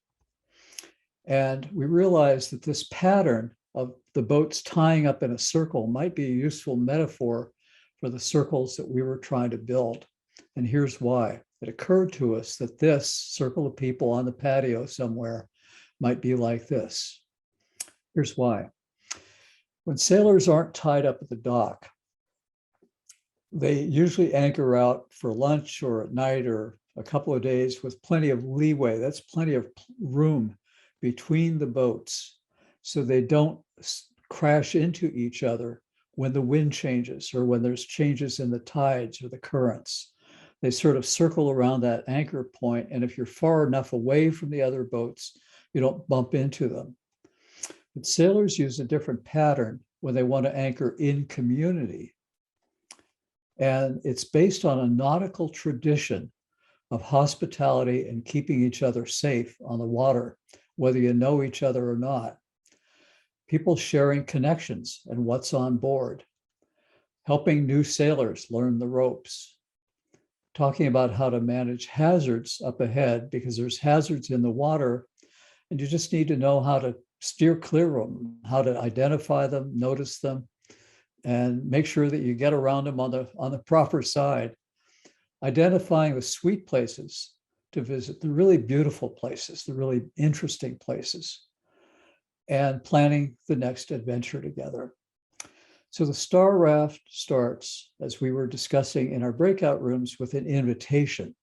And we realized that this pattern of the boats tying up in a circle might be a useful metaphor for the circles that we were trying to build. And here's why. It occurred to us that this circle of people on the patio somewhere might be like this. Here's why. When sailors aren't tied up at the dock, they usually anchor out for lunch or at night or a couple of days with plenty of leeway. That's plenty of room between the boats so they don't crash into each other when the wind changes or when there's changes in the tides or the currents. They sort of circle around that anchor point, and if you're far enough away from the other boats, you don't bump into them. But sailors use a different pattern when they want to anchor in community. And it's based on a nautical tradition of hospitality and keeping each other safe on the water, whether you know each other or not. People sharing connections and what's on board, helping new sailors learn the ropes, talking about how to manage hazards up ahead because there's hazards in the water and you just need to know how to steer clear of them, how to identify them, notice them, and make sure that you get around them on the proper side. Identifying the sweet places to visit, the really beautiful places, the really interesting places, and planning the next adventure together. So the Star Raft starts, as we were discussing in our breakout rooms, with an invitation.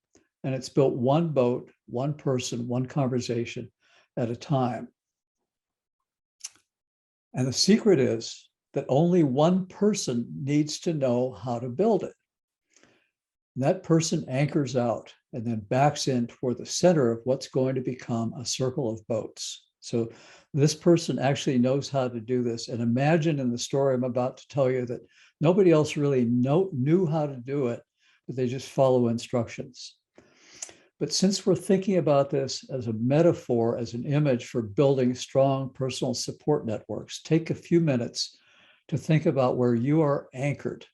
And it's built one boat, one person, one conversation at a time. And the secret is that only one person needs to know how to build it. And that person anchors out and then backs in toward the center of what's going to become a circle of boats. So this person actually knows how to do this. And imagine in the story I'm about to tell you that nobody else really knew how to do it, but they just follow instructions. But since we're thinking about this as a metaphor, as an image for building strong personal support networks, take a few minutes to think about where you are anchored,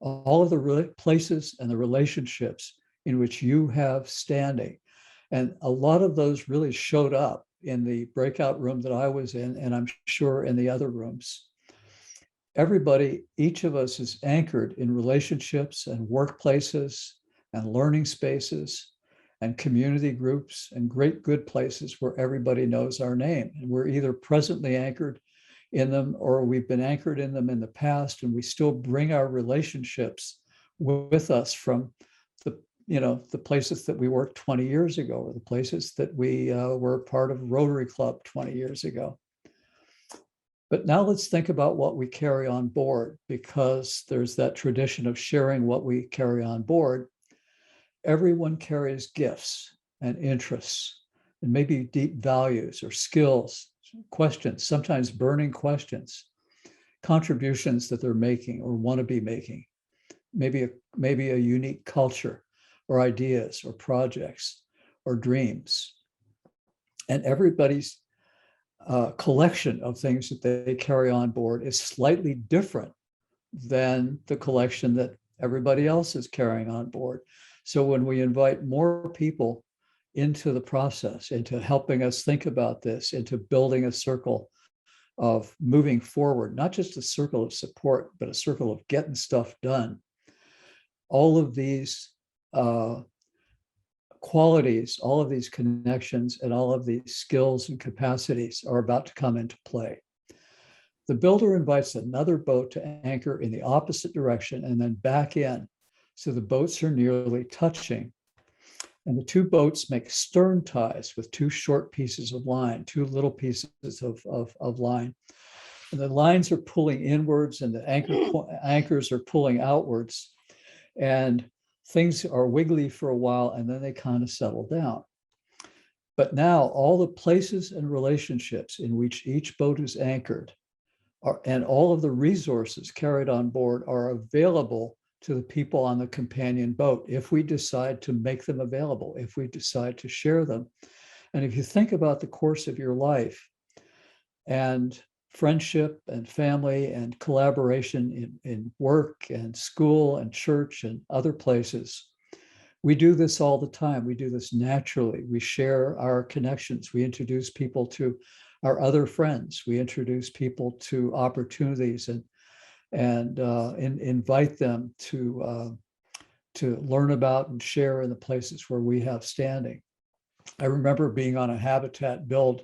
all of the places and the relationships in which you have standing. And a lot of those really showed up in the breakout room that I was in, and I'm sure in the other rooms. Everybody, each of us is anchored in relationships and workplaces and learning spaces and community groups and great good places where everybody knows our name. And we're either presently anchored in them or we've been anchored in them in the past, and we still bring our relationships with us from the places that we worked 20 years ago, or the places that we were part of Rotary Club 20 years ago. But now let's think about what we carry on board, because there's that tradition of sharing what we carry on board. Everyone carries gifts and interests and maybe deep values or skills, questions, sometimes burning questions, contributions that they're making or want to be making, maybe a unique culture or ideas or projects or dreams. And everybody's collection of things that they carry on board is slightly different than the collection that everybody else is carrying on board. So when we invite more people into the process, into helping us think about this, into building a circle of moving forward, not just a circle of support, but a circle of getting stuff done, all of these qualities, all of these connections, and all of these skills and capacities are about to come into play. The builder invites another boat to anchor in the opposite direction and then back in, so the boats are nearly touching. And the two boats make stern ties with two short pieces of line, two little pieces of line. And the lines are pulling inwards and the anchors are pulling outwards. And things are wiggly for a while and then they kind of settle down. But now all the places and relationships in which each boat is anchored and all of the resources carried on board are available to the people on the companion boat if we decide to make them available, if we decide to share them. And if you think about the course of your life and friendship and family and collaboration in work and school and church and other places, we do this all the time. We do this naturally. We share our connections. We introduce people to our other friends. We introduce people to opportunities and invite them to learn about and share in the places where we have standing. I remember being on a habitat build,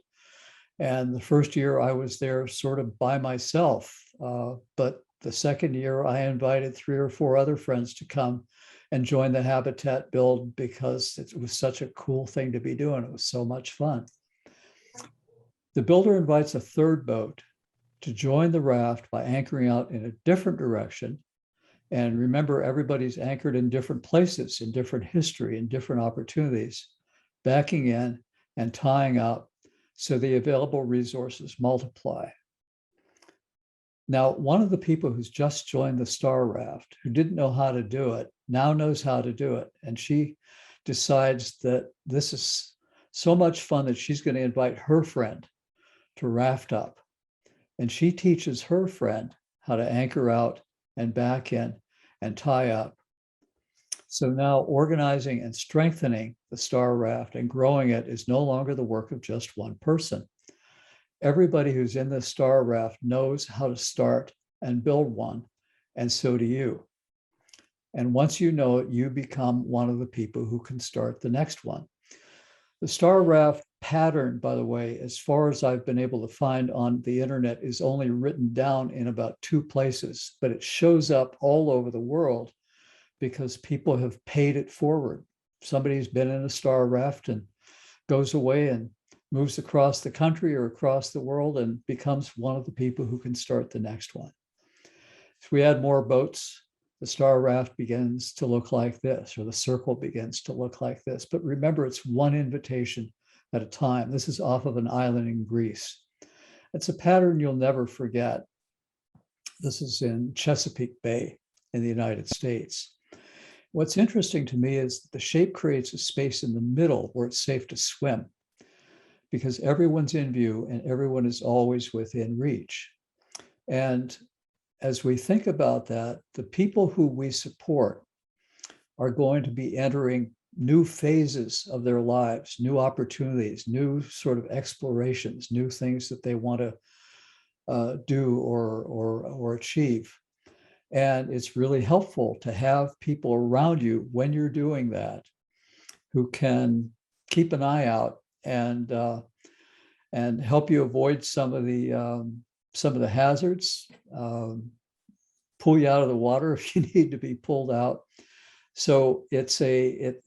and the first year I was there sort of by myself, but the second year I invited 3 or 4 other friends to come and join the habitat build because it was such a cool thing to be doing. It was so much fun. The builder invites a third boat to join the raft by anchoring out in a different direction. And remember, everybody's anchored in different places, in different history, in different opportunities, backing in and tying up so the available resources multiply. Now, one of the people who's just joined the Star Raft, who didn't know how to do it, now knows how to do it. And she decides that this is so much fun that she's going to invite her friend to raft up. And she teaches her friend how to anchor out and back in and tie up. So now organizing and strengthening the Star Raft and growing it is no longer the work of just one person. Everybody who's in the Star Raft knows how to start and build one, and so do you. And once you know it, you become one of the people who can start the next one. The Star Raft pattern, by the way, as far as I've been able to find on the internet, is only written down in about 2 places, but it shows up all over the world because people have paid it forward. Somebody's been in a Star Raft and goes away and moves across the country or across the world and becomes one of the people who can start the next one. If we add more boats, the Star Raft begins to look like this, or the circle begins to look like this. But remember, it's one invitation at a time. This is off of an island in Greece. It's a pattern you'll never forget. This is in Chesapeake Bay in the United States. What's interesting to me is that the shape creates a space in the middle where it's safe to swim, because everyone's in view and everyone is always within reach. And as we think about that, the people who we support are going to be entering new phases of their lives, new opportunities, new sort of explorations, new things that they want to do or achieve. And it's really helpful to have people around you when you're doing that who can keep an eye out and help you avoid some of the hazards, pull you out of the water if you need to be pulled out. So it's the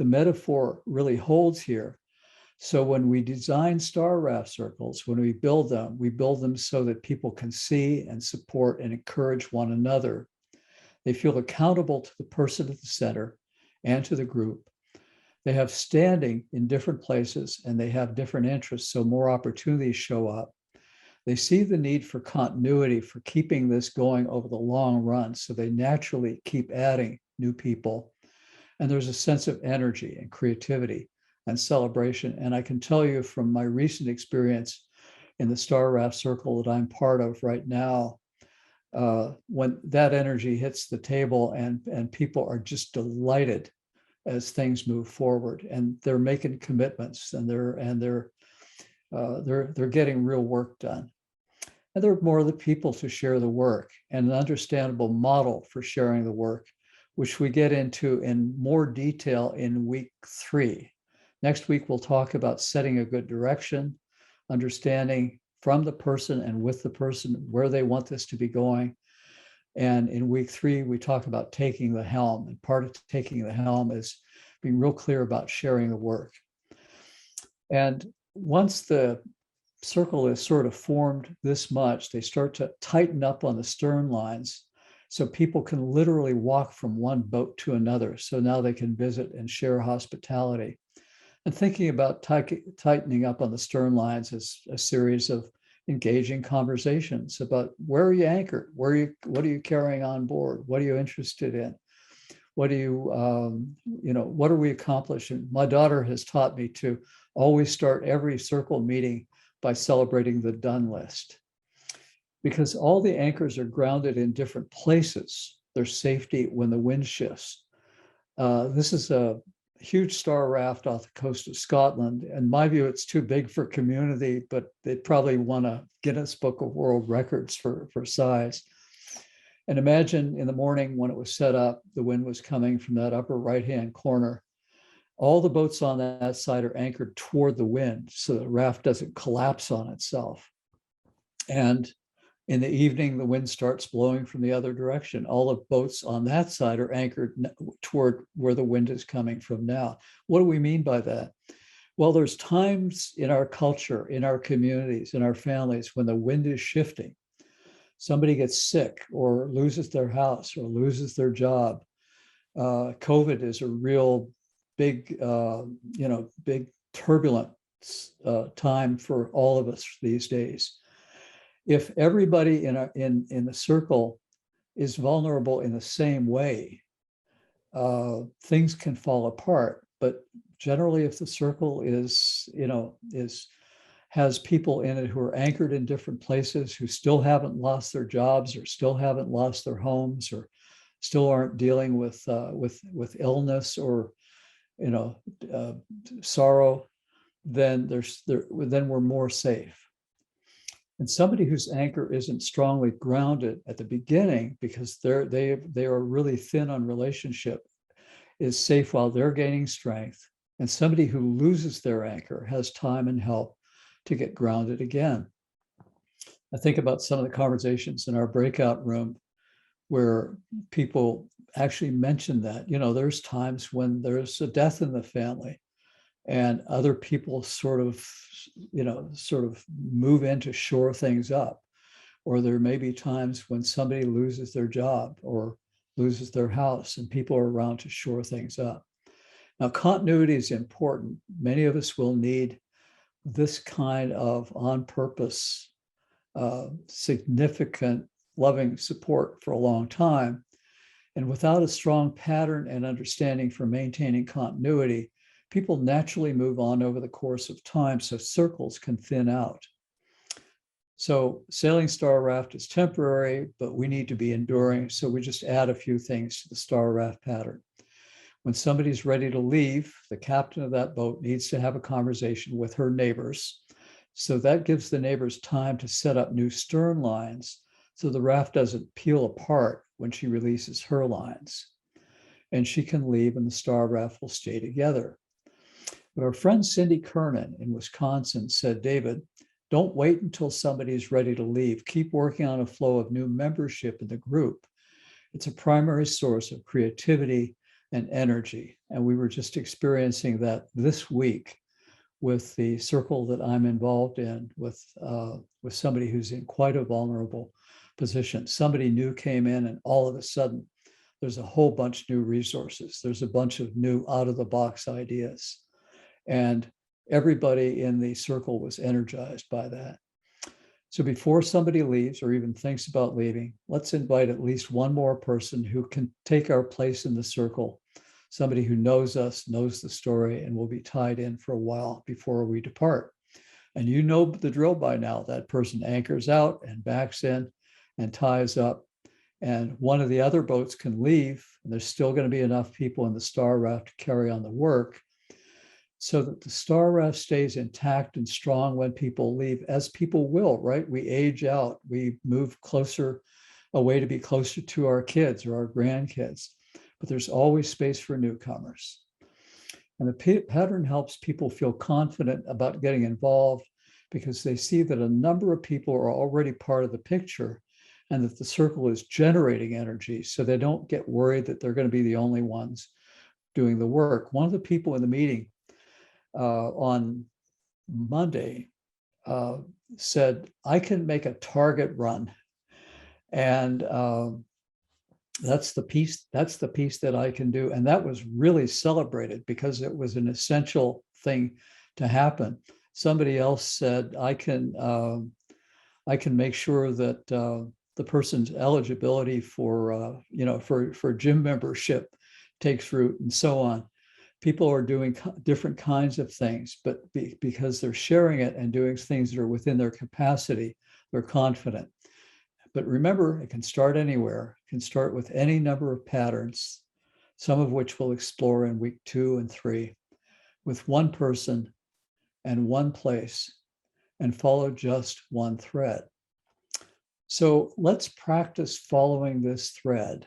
metaphor really holds here. So when we design Star Raft circles, when we build them so that people can see and support and encourage one another. They feel accountable to the person at the center and to the group. They have standing in different places and they have different interests, so more opportunities show up. They see the need for continuity, for keeping this going over the long run, so they naturally keep adding new people. And there's a sense of energy and creativity and celebration. And I can tell you from my recent experience in the Star Raft circle that I'm part of right now, when that energy hits the table and people are just delighted as things move forward, and they're making commitments and they're getting real work done. And there are more of the people to share the work and an understandable model for sharing the work, which we get into in more detail in week 3. Next week, we'll talk about setting a good direction, understanding from the person and with the person where they want this to be going. And in week 3, we talk about taking the helm. And part of taking the helm is being real clear about sharing the work. And once the circle is sort of formed this much, they start to tighten up on the stern lines so people can literally walk from one boat to another. So now they can visit and share hospitality. And thinking about tightening up on the stern lines is a series of engaging conversations about where are you anchored? What are you carrying on board? What are you interested in? What do you, what are we accomplishing? My daughter has taught me to always start every circle meeting by celebrating the done list, because all the anchors are grounded in different places. There's safety when the wind shifts. This is a huge Star Raft off the coast of Scotland. In my view, it's too big for community, but they probably want a Guinness Book of World Records for size. And imagine in the morning when it was set up, the wind was coming from that upper right-hand corner. All the boats on that side are anchored toward the wind so the raft doesn't collapse on itself. And in the evening, the wind starts blowing from the other direction. All the boats on that side are anchored toward where the wind is coming from now. What do we mean by that? Well, there's times in our culture, in our communities, in our families, when the wind is shifting. Somebody gets sick or loses their house or loses their job. COVID is a real big, big turbulent time for all of us these days. If everybody in the circle is vulnerable in the same way, things can fall apart. But generally, if the circle has people in it who are anchored in different places, who still haven't lost their jobs or still haven't lost their homes or still aren't dealing with illness or sorrow, then we're more safe. And somebody whose anchor isn't strongly grounded at the beginning because they are really thin on relationship is safe while they're gaining strength. And somebody who loses their anchor has time and help to get grounded again. I think about some of the conversations in our breakout room where people actually mention that, there's times when there's a death in the family and other people sort of move in to shore things up. Or there may be times when somebody loses their job or loses their house and people are around to shore things up. Now, continuity is important. Many of us will need this kind of on purpose, significant, loving support for a long time. And without a strong pattern and understanding for maintaining continuity, people naturally move on over the course of time, so circles can thin out. So sailing star raft is temporary, but we need to be enduring. So we just add a few things to the star raft pattern. When somebody's ready to leave, the captain of that boat needs to have a conversation with her neighbors. So that gives the neighbors time to set up new stern lines so the raft doesn't peel apart when she releases her lines. And she can leave and the star raft will stay together. But our friend Cindy Kernan in Wisconsin said, David, don't wait until somebody's ready to leave. Keep working on a flow of new membership in the group. It's a primary source of creativity and energy. And we were just experiencing that this week with the circle that I'm involved in with somebody who's in quite a vulnerable position. Somebody new came in and all of a sudden there's a whole bunch of new resources. There's a bunch of new out-of-the-box ideas. And everybody in the circle was energized by that. So before somebody leaves or even thinks about leaving, let's invite at least one more person who can take our place in the circle, somebody who knows us, knows the story, and will be tied in for a while before we depart. And you know the drill by now. That person anchors out and backs in and ties up. And one of the other boats can leave, and there's still going to be enough people in the star raft to carry on the work so that the star raft stays intact and strong when people leave, as people will, right? We age out, we move closer away to be closer to our kids or our grandkids, but there's always space for newcomers. And the pattern helps people feel confident about getting involved because they see that a number of people are already part of the picture and that the circle is generating energy, so they don't get worried that they're going to be the only ones doing the work. One of the people in the meeting on Monday said, I can make a target run. And that's the piece that I can do. And that was really celebrated because it was an essential thing to happen. Somebody else said, I can make sure that the person's eligibility for gym membership takes root and so on. People are doing different kinds of things, but because they're sharing it and doing things that are within their capacity, they're confident. But remember, it can start anywhere. It can start with any number of patterns, some of which we'll explore in week 2 and 3, with one person and one place, and follow just one thread. So let's practice following this thread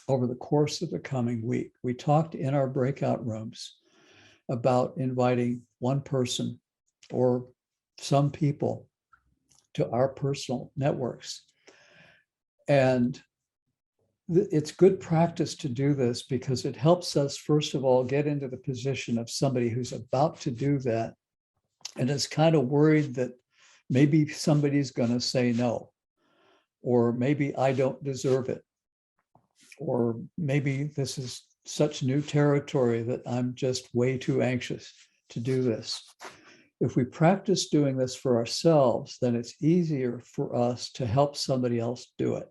over the course of the coming week. We talked in our breakout rooms about inviting one person or some people to our personal networks. And it's good practice to do this because it helps us, first of all, get into the position of somebody who's about to do that and is kind of worried that maybe somebody's going to say no, or maybe I don't deserve it, or maybe this is such new territory that I'm just way too anxious to do this. If we practice doing this for ourselves, then it's easier for us to help somebody else do it.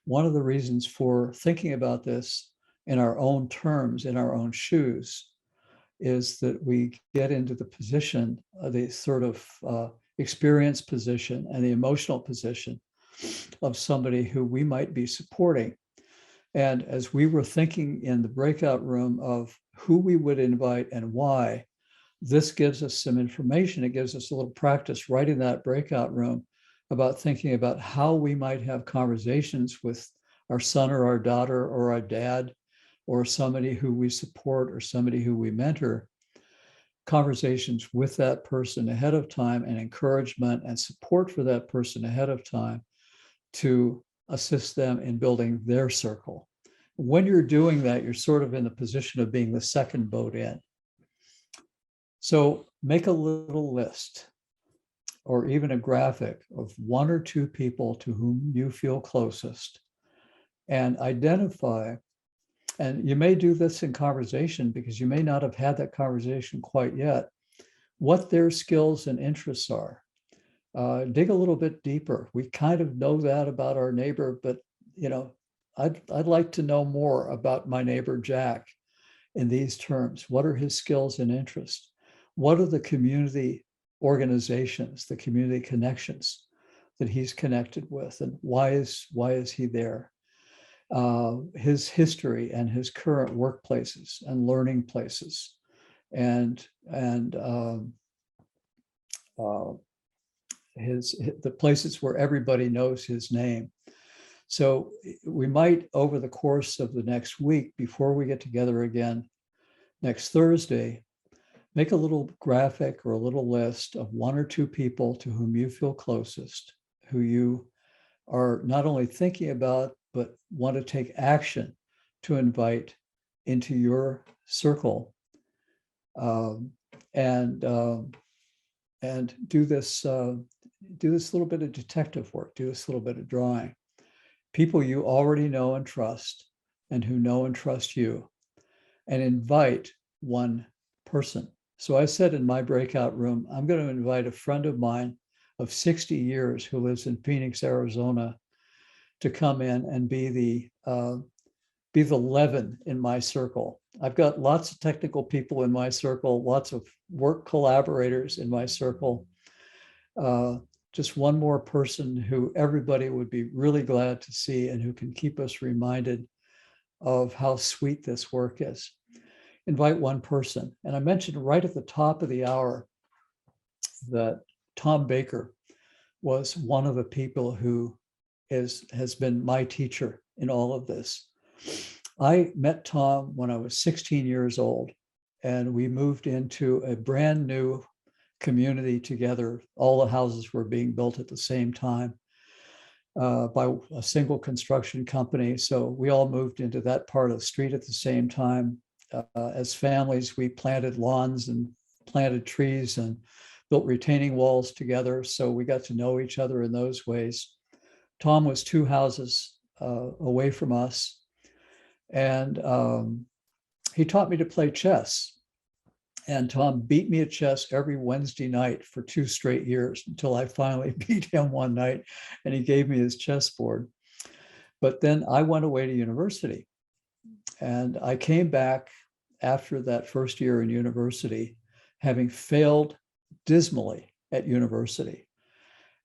One of the reasons for thinking about this in our own terms, in our own shoes, is that we get into the position, the sort of experience position and the emotional position of somebody who we might be supporting. And as we were thinking in the breakout room of who we would invite and why, this gives us some information. It gives us a little practice right in that breakout room about thinking about how we might have conversations with our son or our daughter or our dad or somebody who we support or somebody who we mentor, conversations with that person ahead of time and encouragement and support for that person ahead of time to assist them in building their circle. When you're doing that, you're sort of in the position of being the second boat in. So make a little list or even a graphic of one or two people to whom you feel closest and identify. And you may do this in conversation because you may not have had that conversation quite yet, what their skills and interests are. Dig a little bit deeper. We kind of know that about our neighbor, but I'd like to know more about my neighbor Jack in these terms. What are his skills and interests? What are the community organizations, the community connections that he's connected with, and why is he there? His history and his current workplaces and learning places, and the places where everybody knows his name. So we might, over the course of the next week, before we get together again next Thursday, make a little graphic or a little list of one or two people to whom you feel closest, who you are not only thinking about, but want to take action to invite into your circle, and do this little bit of detective work, do this little bit of drawing. People you already know and trust, and who know and trust you, and invite one person. So I said in my breakout room, I'm going to invite a friend of mine of 60 years who lives in Phoenix, Arizona, to come in and be the leaven in my circle. I've got lots of technical people in my circle, lots of work collaborators in my circle. Just one more person who everybody would be really glad to see and who can keep us reminded of how sweet this work is. Invite one person. And I mentioned right at the top of the hour that Tom Baker was one of the people who has been my teacher in all of this. I met Tom when I was 16 years old, and we moved into a brand new community together. All the houses were being built at the same time by a single construction company. So we all moved into that part of the street at the same time. As families, we planted lawns and planted trees and built retaining walls together. So we got to know each other in those ways. Tom was two houses away from us. And he taught me to play chess. And Tom beat me at chess every Wednesday night for 2 straight years until I finally beat him one night and he gave me his chessboard. But then I went away to university. And I came back after that first year in university, having failed dismally at university.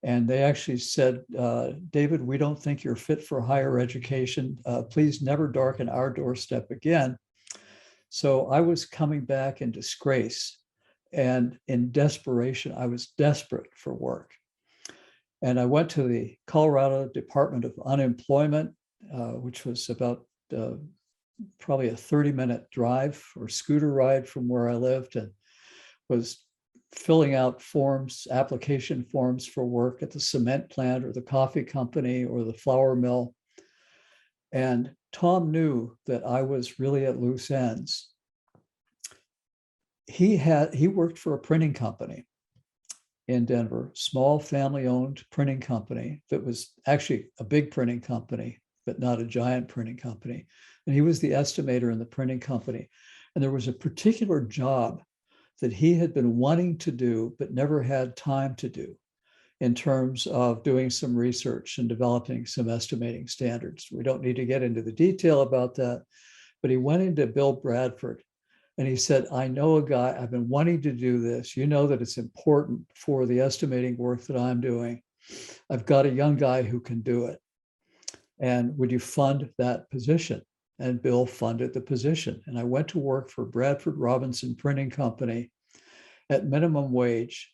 And they actually said, David, we don't think you're fit for higher education. Please never darken our doorstep again. So I was coming back in disgrace and in desperation. I was desperate for work. And I went to the Colorado Department of Unemployment, which was about probably a 30-minute drive or scooter ride from where I lived, and was filling out forms, application forms for work at the cement plant or the coffee company or the flour mill. And Tom knew that I was really at loose ends. He worked for a printing company in Denver, small family-owned printing company that was actually a big printing company, but not a giant printing company. And he was the estimator in the printing company. And there was a particular job that he had been wanting to do, but never had time to do in terms of doing some research and developing some estimating standards. We don't need to get into the detail about that, but he went into Bill Bradford and he said, I know a guy, I've been wanting to do this. You know that it's important for the estimating work that I'm doing. I've got a young guy who can do it. And would you fund that position? And Bill funded the position. And I went to work for Bradford Robinson Printing Company at minimum wage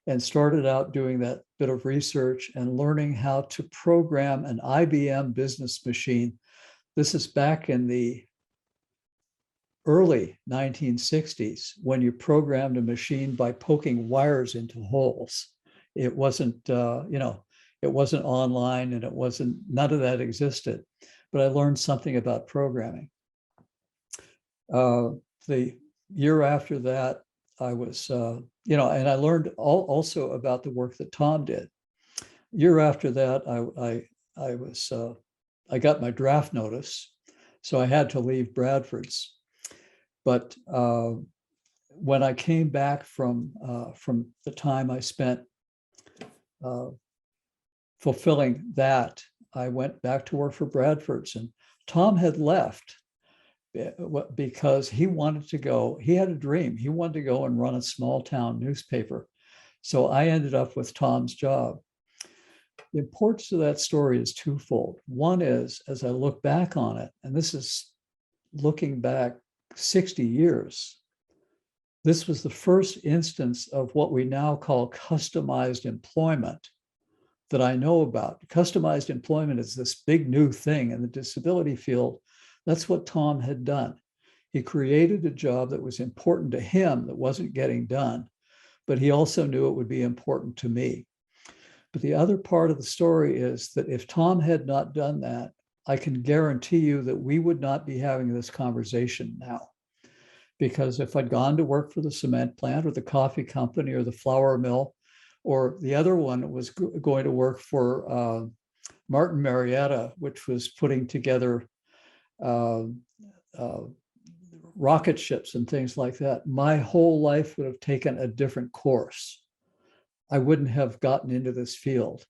and started out doing that bit of research and learning how to program an IBM business machine. This is back in the early 1960s when you programmed a machine by poking wires into holes. It wasn't, it wasn't online and none of that existed, but I learned something about programming. The year after that, I was, and I learned also about the work that Tom did. Year after that, I got my draft notice, so I had to leave Bradford's. But when I came back from the time I spent fulfilling that, I went back to work for Bradford's, and Tom had left because he wanted to go. He had a dream. He wanted to go and run a small town newspaper. So I ended up with Tom's job. The importance of that story is twofold. One is, as I look back on it, and this is looking back 60 years, this was the first instance of what we now call customized employment that I know about. Customized employment is this big new thing in the disability field. That's what Tom had done. He created a job that was important to him that wasn't getting done, but he also knew it would be important to me. But the other part of the story is that if Tom had not done that, I can guarantee you that we would not be having this conversation now. Because if I'd gone to work for the cement plant or the coffee company or the flour mill, or the other one was going to work for Martin Marietta, which was putting together rocket ships and things like that, my whole life would have taken a different course. I wouldn't have gotten into this field.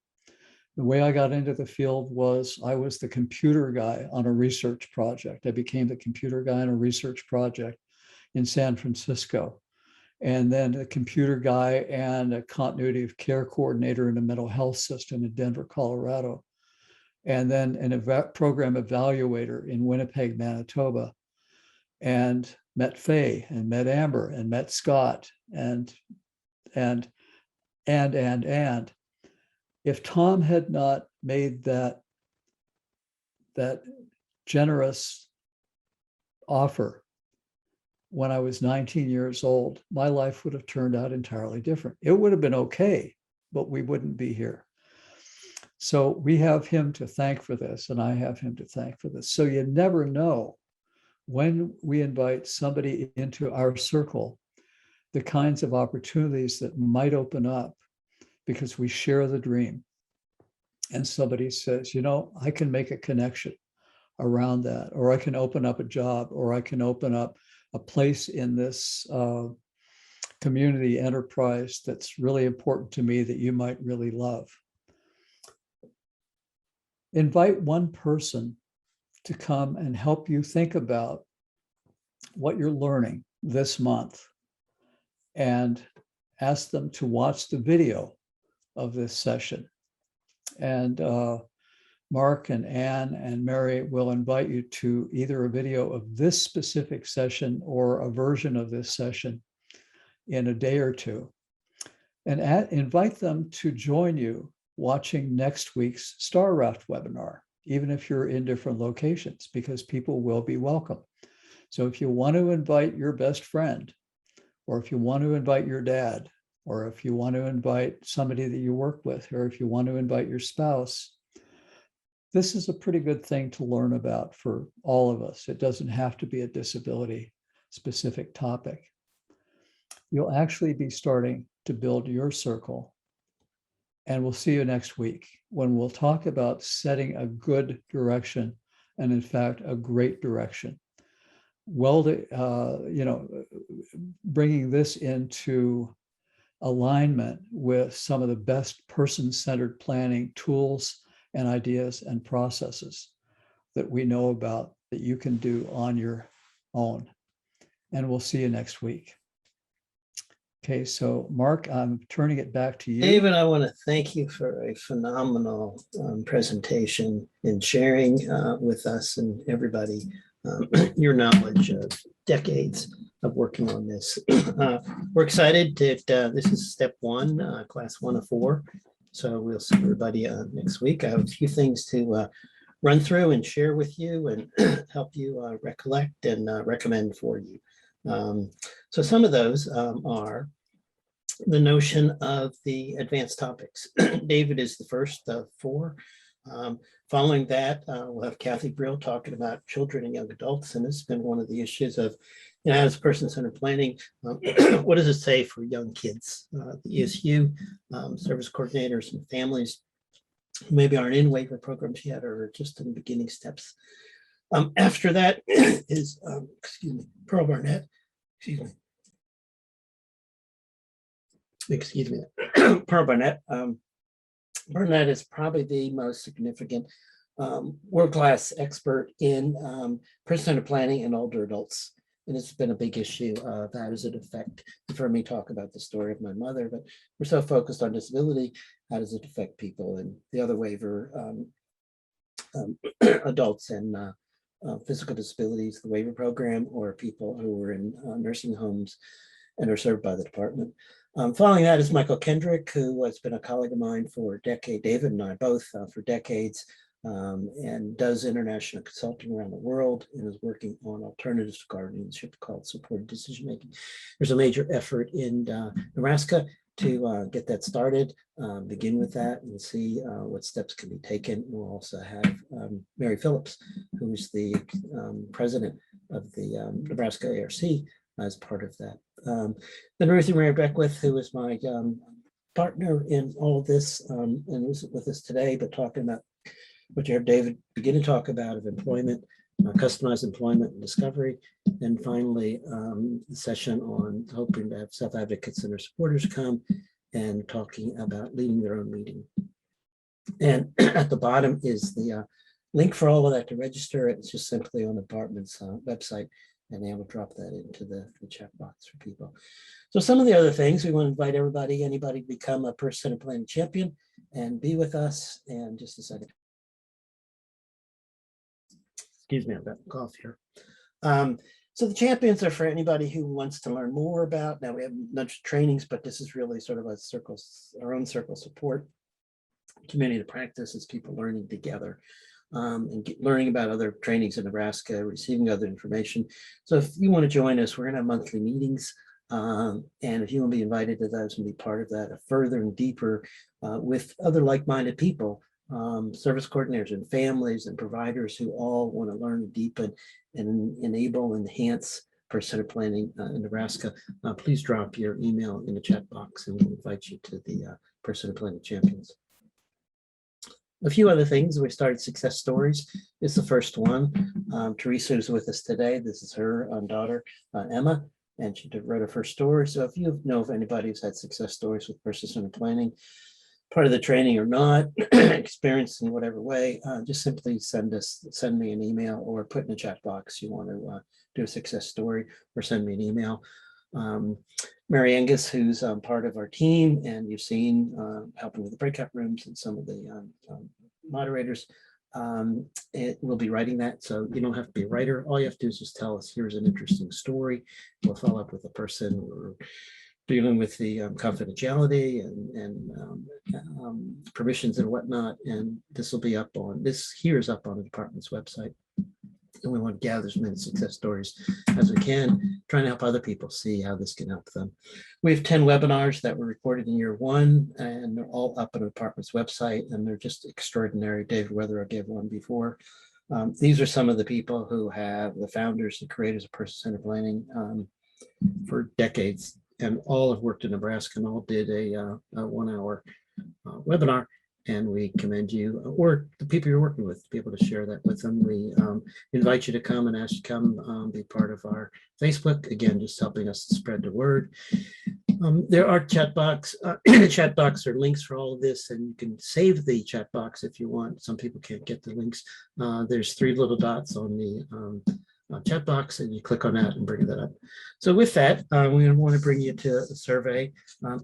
The way I got into the field was I was the computer guy on a research project. I became the computer guy on a research project in San Francisco. And then a computer guy and a continuity of care coordinator in a mental health system in Denver, Colorado. And then program evaluator in Winnipeg, Manitoba. And met Faye and met Amber and met Scott and if Tom had not made that generous offer when I was 19 years old, my life would have turned out entirely different. It would have been okay, but we wouldn't be here. So we have him to thank for this, and I have him to thank for this. So you never know when we invite somebody into our circle, the kinds of opportunities that might open up because we share the dream. And somebody says, I can make a connection around that, or I can open up a job, or I can open up a place in this community enterprise that's really important to me that you might really love. Invite one person to come and help you think about what you're learning this month and ask them to watch the video of this session. And Mark and Ann and Mary will invite you to either a video of this specific session or a version of this session in a day or two. And invite them to join you watching next week's Star Raft webinar, even if you're in different locations, because people will be welcome. So if you want to invite your best friend, or if you want to invite your dad, or if you want to invite somebody that you work with, or if you want to invite your spouse, this is a pretty good thing to learn about for all of us. It doesn't have to be a disability specific topic. You'll actually be starting to build your circle. And we'll see you next week when we'll talk about setting a good direction, and in fact, a great direction. bringing this into alignment with some of the best person-centered planning tools and ideas and processes that we know about that you can do on your own. And we'll see you next week. Okay, so Mark, I'm turning it back to you. David, I want to thank you for a phenomenal presentation and sharing with us and everybody your knowledge of decades of working on this. We're excited that this is step one, class 1 of 4. So we'll see everybody next week. I have a few things to run through and share with you and help you recollect and recommend for you. So some of those are the notion of the advanced topics. David is the first of 4. Following that, we'll have Kathy Brill talking about children and young adults. And it's been one of the issues of, as person-centered planning, what does it say for young kids? The ESU, service coordinators and families who maybe aren't in waiver programs yet or just in the beginning steps. After that is, Pearl Barnett, Pearl Barnett. Barnett is probably the most significant world-class expert in person-centered planning and older adults. And it's been a big issue of how does it affect, you've heard me talk about the story of my mother, but we're so focused on disability, how does it affect people and the other waiver adults and physical disabilities, the waiver program, or people who are in nursing homes and are served by the department. Following that is Michael Kendrick, who has been a colleague of mine for a decade, David and I both for decades, and does international consulting around the world and is working on alternatives to guardianship called supported decision-making. There's a major effort in Nebraska to get that started, begin with that and see what steps can be taken. We'll also have Mary Phillips, who is the president of the Nebraska ARC, as part of that. Then Ruthie Mary Beckwith, who is my partner in all of this and is with us today, but talking about what you heard David begin to talk about of employment, customized employment and discovery. And finally, the session on hoping to have self-advocates and their supporters come and talking about leading their own meeting. And at the bottom is the link for all of that to register. It's just simply on the department's website, and they will drop that into the chat box for people. So some of the other things, we want to invite anybody to become a person-centered planning champion and be with us. And just a second. Excuse me, I've got a cough here. So the champions are for anybody who wants to learn more about. Now we have nudge trainings, but this is really sort of our own circle support community to practice as people learning together. And learning about other trainings in Nebraska, receiving other information. So if you want to join us, we're going to have monthly meetings. And if you want to be invited to those and be part of that, further and deeper with other like-minded people, service coordinators and families and providers who all want to learn and deepen and enable, enhance person-centered planning in Nebraska, please drop your email in the chat box and we'll invite you to the person-centered planning champions. A few other things. We started success stories. This is the first one. Teresa is with us today. This is her daughter, Emma, and she wrote her first story. So if you know of anybody who's had success stories with person-centered planning, part of the training or not, experienced in whatever way, just simply send me an email or put in the chat box you want to do a success story, or send me an email. Mary Angus, who's part of our team, and you've seen helping with the breakout rooms and some of the moderators, it will be writing that. So you don't have to be a writer. All you have to do is just tell us, here's an interesting story. We'll follow up with the person. We're dealing with the confidentiality and permissions and whatnot. And this will be up on, here's up on the department's website. And we want to gather as many success stories as we can, trying to help other people see how this can help them. We have 10 webinars that were recorded in year 1, and they're all up on the department's website, and they're just extraordinary. David Wetherow gave one before. These are some of the people who have the founders and creators of person-centered planning for decades, and all have worked in Nebraska and all did a 1-hour webinar. And we commend you, or the people you're working with, to be able to share that with them. We invite you to come and ask you to come be part of our Facebook. Again, just helping us spread the word. There are chat box or links for all of this, and you can save the chat box if you want. Some people can't get the links. There's 3 little dots on the chat box, and you click on that and bring that up. So with that, we want to bring you to a survey.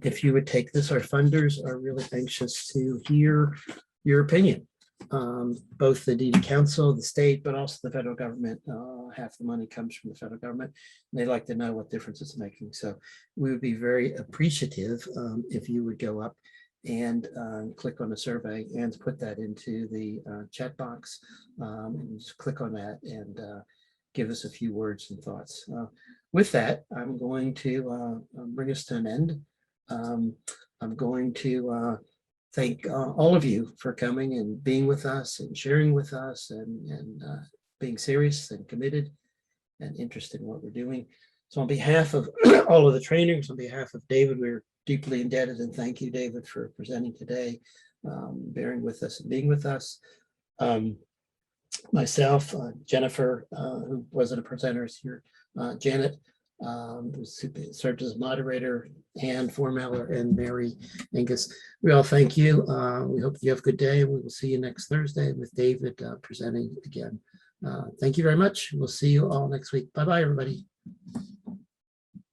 If you would take this, our funders are really anxious to hear your opinion. Both the DD Council, the state, but also the federal government. Half the money comes from the federal government. They'd like to know what difference it's making. So we would be very appreciative if you would go up and click on the survey and put that into the chat box, and just click on that and give us a few words and thoughts. With that, I'm going to bring us to an end. I'm going to thank all of you for coming and being with us and sharing with us and being serious and committed and interested in what we're doing. So on behalf of all of the trainers, on behalf of David, we're deeply indebted, and thank you, David, for presenting today, bearing with us and being with us. Myself, Jennifer, who wasn't a presenter, is here, Janet, who served as moderator, Ann Formeller, and Mary Angus. We all thank you. We hope you have a good day. We will see you next Thursday with David presenting again. Thank you very much. We'll see you all next week. Bye-bye, everybody.